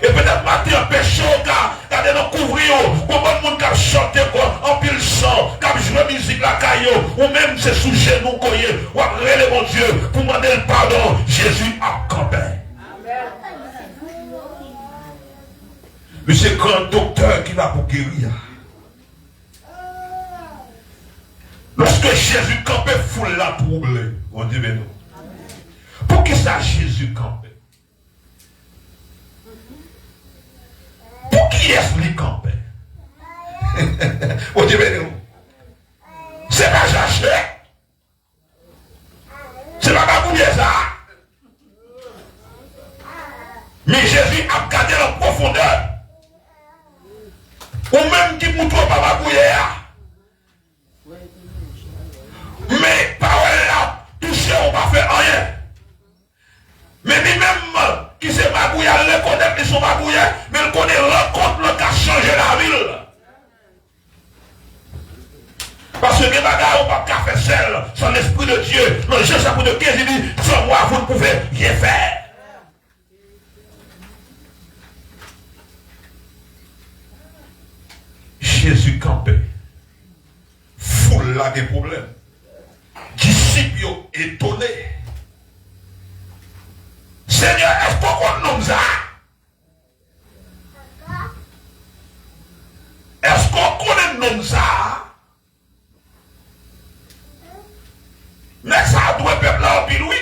Et peut-être matin, péché au gars, regardez nous couvrir, comment le monde qui a chanté quoi, en pile sang, qui a joué musique la caillou, ou même c'est sous genou qu'on y est, ou après mon Dieu, pour demander le pardon, Jésus a campé. Mais c'est grand docteur qui va pour guérir. Lorsque Jésus campait, foule la troublée. On dit, mais non. Pour qui ça Jésus campait? Pour qui est-ce qu'il campait? On dit, mais non. C'est pas cherché. C'est pas babouillé ça. Mais Jésus a gardé la profondeur. Ou même qui mouton pas babouillé. Mais parole là, touché, on va faire rien. Mais lui-même, qui s'est babouillé, le connaît, ils sont babouillés, mais il connaît rencontre qui a changé la ville. Parce que les bagarres, on ne peut pas faire seul, sans l'esprit de Dieu. Non, je sais pour de 15 dit, sans moi, vous ne pouvez rien faire. Jésus campait. là qu'il y a problème. Disciples étonnés. Seigneur, est-ce qu'on nomme ça? Est-ce qu'on connaît nomme ça? Mais ça doit peuple là en pile, oui.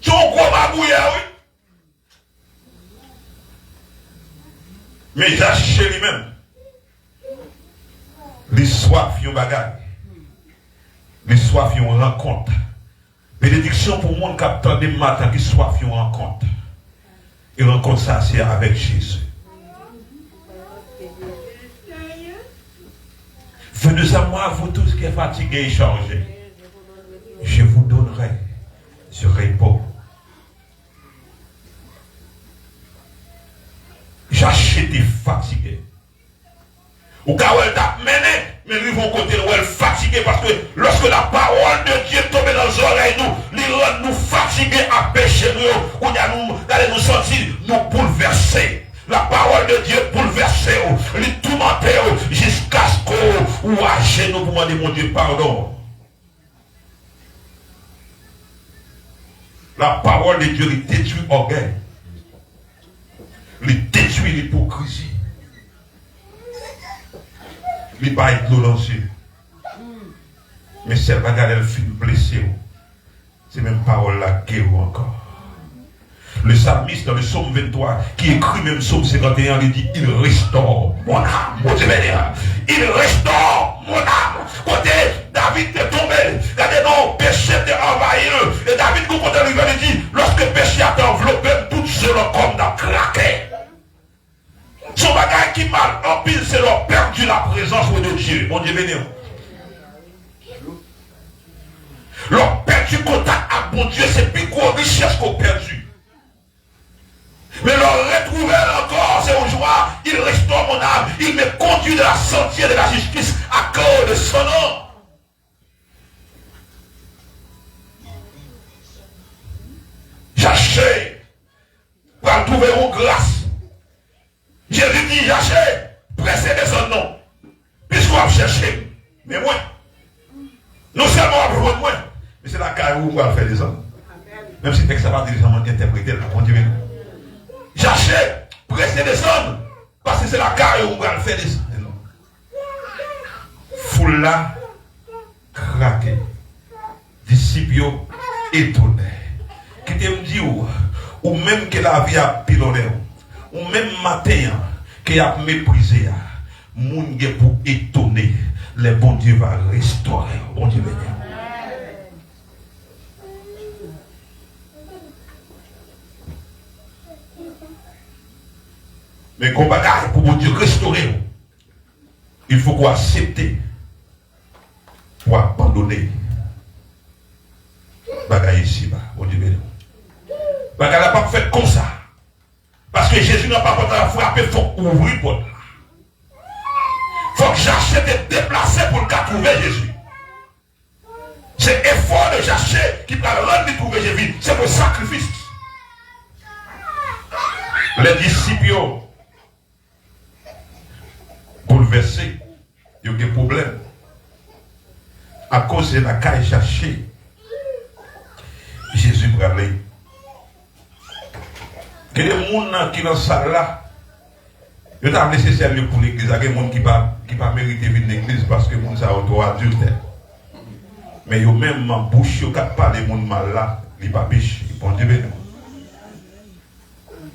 Tu as un gros mabouillé, oui. Mais j'ai lui-même. L'histoire fait un bagage. L'histoire fait une rencontre. Bénédiction pour le monde qui attend des matins qui soit fait une rencontre. Et rencontre ça, c'est avec Jésus. Venez à moi, vous tous qui êtes fatigués et chargés. Je vous donnerai ce repos. J'achète des fatigués. Ou quand elle t'a mené, mais ils vont côté où elle fatiguée parce que lorsque la parole de Dieu tombe dans les oreilles, nous rend nous fatigués à pécher nous, ou d'aller nous sentir nous bouleverser. La parole de Dieu bouleversée, les tourmenter jusqu'à ce qu'on ou à genoux pour demander mon Dieu pardon. La parole de Dieu il détruit l'orgueil. Il détruit l'hypocrisie. Il va être lancé. Mais c'est pas qu'elle fait blessé. C'est même parole là qui est encore. Le psalmiste dans le psaume 23, qui écrit même psaume 51, il dit, il restaure mon âme. Il restaure mon âme. Côté David est tombé, regardez non, péché est envahi. Et David, quand il dit, lorsque le péché a enveloppé, tout cela comme dans craqué. Son bagage qui mal en pile, c'est leur perdu la présence de Dieu. Mon Dieu béni. Leur perdu contact avec mon Dieu, c'est plus gros richesse qu'on perdu. Mais leur retrouver encore, c'est au joie, il restaure mon âme, il me conduit de la sentière de la justice à cause de son nom. J'achète pour trouver une grâce. Jésus dit, j'achète, pressez de son nom. Puisqu'on va chercher, mais moi, non seulement on va prendre moi, mais c'est la carrière où on va faire des hommes. Même si le texte va directement interpréter, on dit, j'achète, pressez des hommes, parce que c'est la carrière où on va faire des hommes. Foule là, craqué, disciples étonnés. Qui te me dit, ou même que la vie a pilonné, ou même matin, qui a méprisé, moun ge pour étonner, le bon Dieu va restaurer. Bon Dieu béni. Mais qu'on bagaille pour bon Dieu restaurer, il faut qu'on accepte pour abandonner. Bagaille ici, bon Dieu béni. Bagaille n'a pas fait comme ça. Parce que Jésus n'a pas frappé, il faut ouvrir la porte. Il faut que j'achète et déplacer pour le cas trouver Jésus. C'est l'effort de j'achète qui va rendre trouver Jésus. C'est le sacrifice. Les disciples bouleversés, ils ont des problèmes. À cause de la caille chercher, Jésus va aller. Que les gens qui sont dans la salle là, ils ont nécessaire pour l'église. Il y a des gens qui ne pas mérité de venir l'église parce que les gens sont auto-adultes. Mais ils ont même en bouche, ils ne pas les gens mal là, ils ne pas péché. Ils ne pas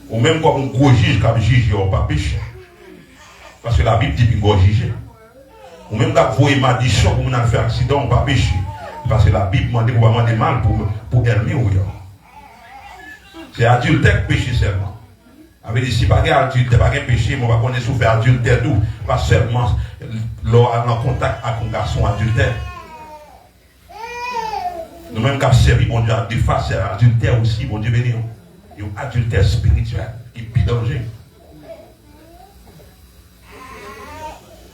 ou même quand on gros juge, comme juge, ils ne pas péché. Parce que la Bible dit qu'ils vont juger. Ou même quand vous voyez ma maldition pour faire un accident, on ne pas péché. Parce que la Bible demande pour demander mal pour Hermé ou yon. C'est adultère péché seulement. Avec des si pas adultère, pas péché, mais on va connaître souffrir adultère d'où. Pas seulement en contact avec un garçon adultère. Nous-mêmes qui avons servi mon Dieu à des faces, c'est adultère aussi, mon Dieu béni. Il y a un adultère spirituel qui est plus danger.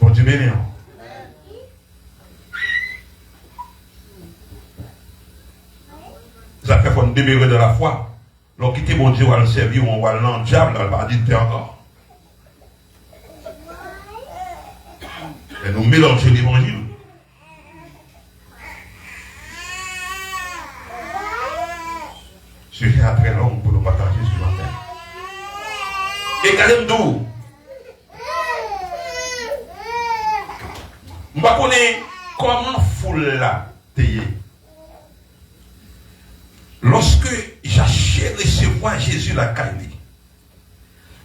Mon Dieu béni. Ça fait qu'on demeurer de la foi. Donc, quitter mon Dieu, on va le servir, on va le diable, on va dire encore. Et nous mélanger l'évangile. Et regardez d'où. Je ne sais pas comment foule la payer. Lorsque j'achète recevoir Jésus la caille,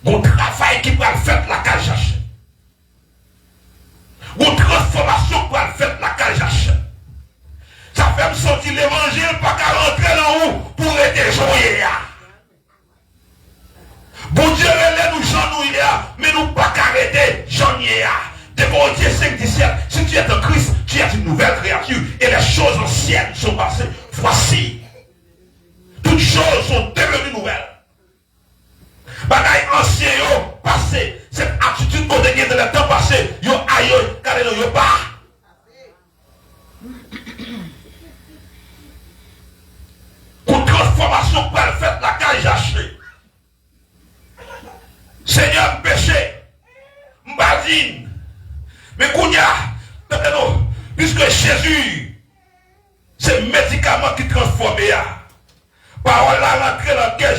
mon travail qui va le faire la caille j'achète. Mon transformation pour le faire la caille j'achète. Ça fait me sentir l'évangile pas qu'à rentrer dans où pour être joué. Bon Dieu, nous j'en mais nous pas qu'arrêter j'en y a. Devant Dieu 5, 17, si tu es en Christ, tu es une nouvelle créature et les choses anciennes sont passées. Voici. Toutes choses sont devenues nouvelles. Bagaille ancien yo passé. Cette attitude qu'on a dans le temps passé, yo aïe, car yo pas. Pour transformation pour le fait la cage acheté. Seigneur péché, m'badine. Mais Kounia, puisque Jésus, c'est le médicament qui transforme. Parole la rentrée dans lequel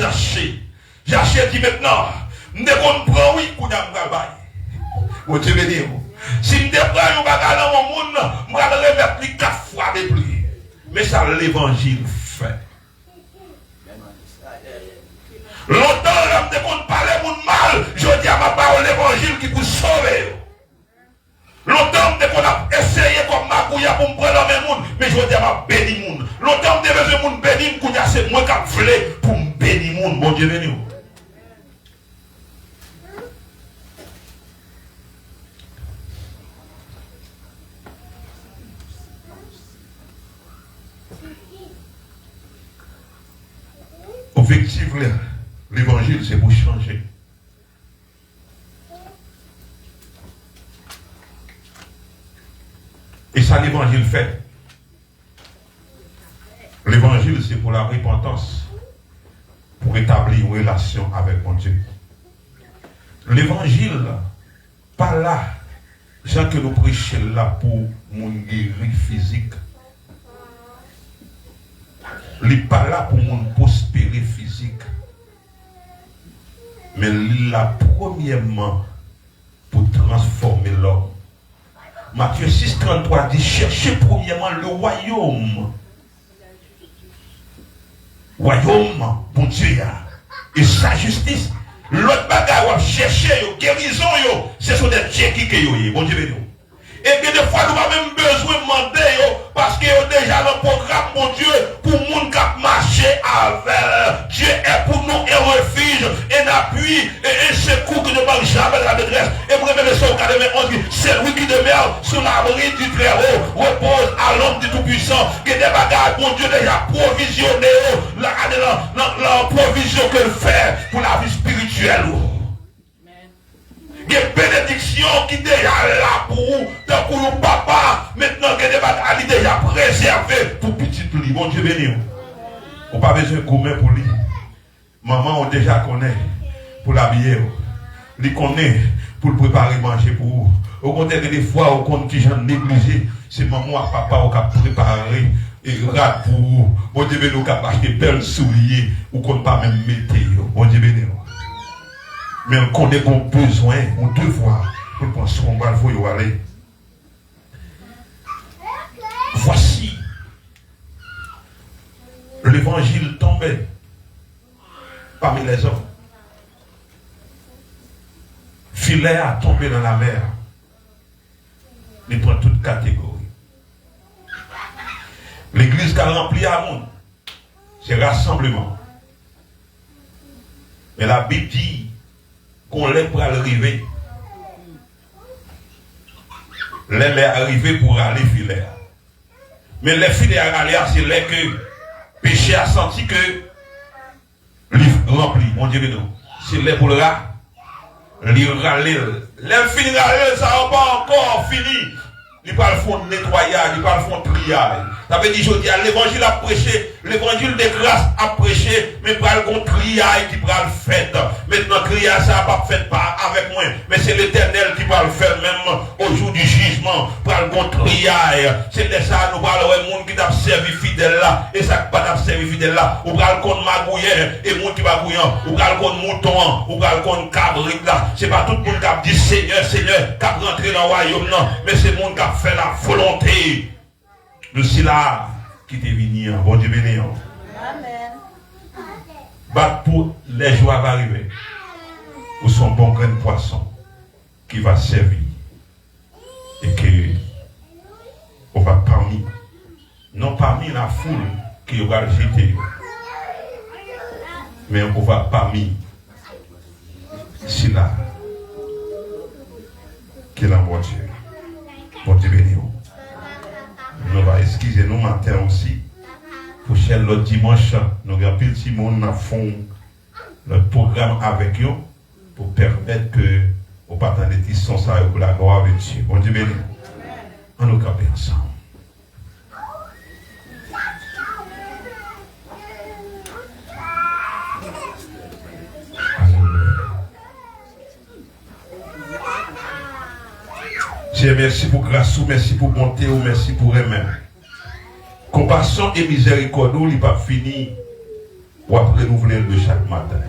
j'achète dit maintenant, je prends oui, Kounia m'gabaye. Vous te dire, si je prends un bagage dans mon monde, je vais le remettre 4 fois de plus. Mais ça, l'évangile fait. Longtemps, je ne parler de mal, je dis à ma parole l'évangile qui vous sauve. Longtemps qu'on a essayé comme Magouya pour me prendre le monde, mais je dis à ma béni monde. Longtemps que je veux bénir, c'est moi qui voulais pour me bénir monde. Bon Dieu béni. Objectif, l'évangile, c'est pour changer. Et ça, l'évangile fait. L'évangile, c'est pour la repentance, pour établir une relation avec mon Dieu. L'évangile, pas là, gens que nous prêchons là pour mon guérir physique. Il n'est pas là pour mon prospérer physique. Mais il est là premièrement pour transformer l'homme. Matthieu 6, 33 dit, cherchez premièrement le royaume. Royaume, bon Dieu, et sa justice. L'autre bagage, on chercher, guérison, ce sont des dieux qui sont, bon Dieu, et que des fois, nous avons même besoin de demander, parce qu'il y a déjà le programme, mon Dieu, pour le monde qui marcher avec. Dieu est pour nous un refuge, un appui, et un secours que ne manque jamais de la détresse. Et pour le verset 91 dit, c'est lui qui demeure sous l'abri du Très-Haut, repose à l'homme du Tout-Puissant, que des bagages, mon Dieu, déjà provisionné, la provision que fait pour la vie spirituelle. Il y a une bénédiction qui est déjà là pour vous, tant que vous papa, maintenant que des bagages déjà préservés pour petit lui. Bon Dieu béni. On n'a pas besoin de commun pour lui. Maman, on déjà connaît pour l'habiller. Il connaît pour le préparer manger pour vous. Au contraire, des fois, on compte qui j'en négligé. C'est maman et papa qui ont préparé et rate pour vous. Bon Dieu béni, on a acheté belles souliers ou qu'on ne pas même mettre. Bon Dieu béni. Mais on connaît qu'on besoin, on devoir pour penser qu'on va le aller. Voici l'évangile tombé parmi les hommes. Filet a tombé dans la mer. Il prend toute catégorie. L'église qui a rempli à monde, c'est rassemblement. Mais la Bible dit qu'on l'est pour arriver. L'elle est arrivé pour aller filer. Mais les filets à aller, c'est là que péché a senti que livre rempli. Mon Dieu, non. C'est là pour le rat. Les râler. Les filles râler, ça n'a pas encore fini. Ils parlent de nettoyage, ils parlent de triage. Ça veut dire, je dis, l'évangile a prêché, l'évangile de grâce a prêché, mais par le triage qui prend le fait. Mais Maintenant, crier à ça, pas fait pas avec moi. Mais c'est l'Éternel qui va le faire même au jour du jugement. Pour le contrier. C'est de ça, nous parlons de monde qui t'a servi fidèle là. Et ça qui pas t'a servi fidèle là. Ou parle contre magouillère. Et monde qui va bouillant. Ou parle contre mouton. Ou parle contre cabrit là. C'est pas tout le monde qui a dit Seigneur, Seigneur, qui a rentré dans le royaume, non. Mais c'est le monde qui a fait la volonté de cela qui t'est venu. Bon Dieu béni. Amen. Bah, pour les joies va arriver. Ou son bon grain de poisson qui va servir. Et que on va parmi, non parmi la foule qui va le jeter, mais on va parmi cela qui est la mon Dieu. Bon Dieu béni. Nous va excuser nous matin aussi. Pour cher l'autre dimanche, nous avons pile si monde dans fond le programme avec eux pour permettre que au partant des tissons ça pour la gloire de Dieu. Bon Dieu béni. On nous camper ensemble. Dieu, merci pour grâce, merci pour bonté, merci pour aimer. Compassion et miséricorde, nous, il pas fini pour renouveler de chaque matin.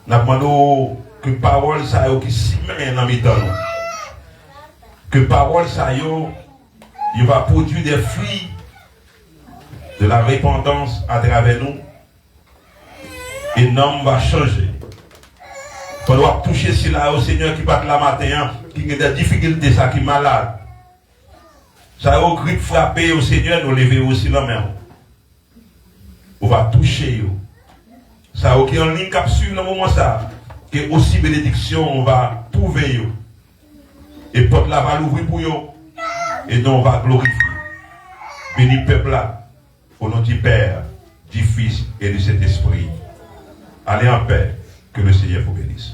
Nous demandons que parole ça qui s'y met dans mes temps. Que parole ça il va produire des fruits de la repentance à travers nous. Et l'homme va changer. On doit toucher cela au Seigneur qui part la matin, qui a des difficultés, ça qui est malade. Ça au cri de frapper au Seigneur, nous lever aussi la main. On va toucher. Ça au qui est en ligne capsule dans le moment ça. Que aussi bénédiction, on va trouver. Et porte la va l'ouvrir pour eux. Et donc on va glorifier. Béni peuple là. Au nom du Père, du Fils et du Saint-Esprit. Allez en paix. Que le Seigneur vous bénisse.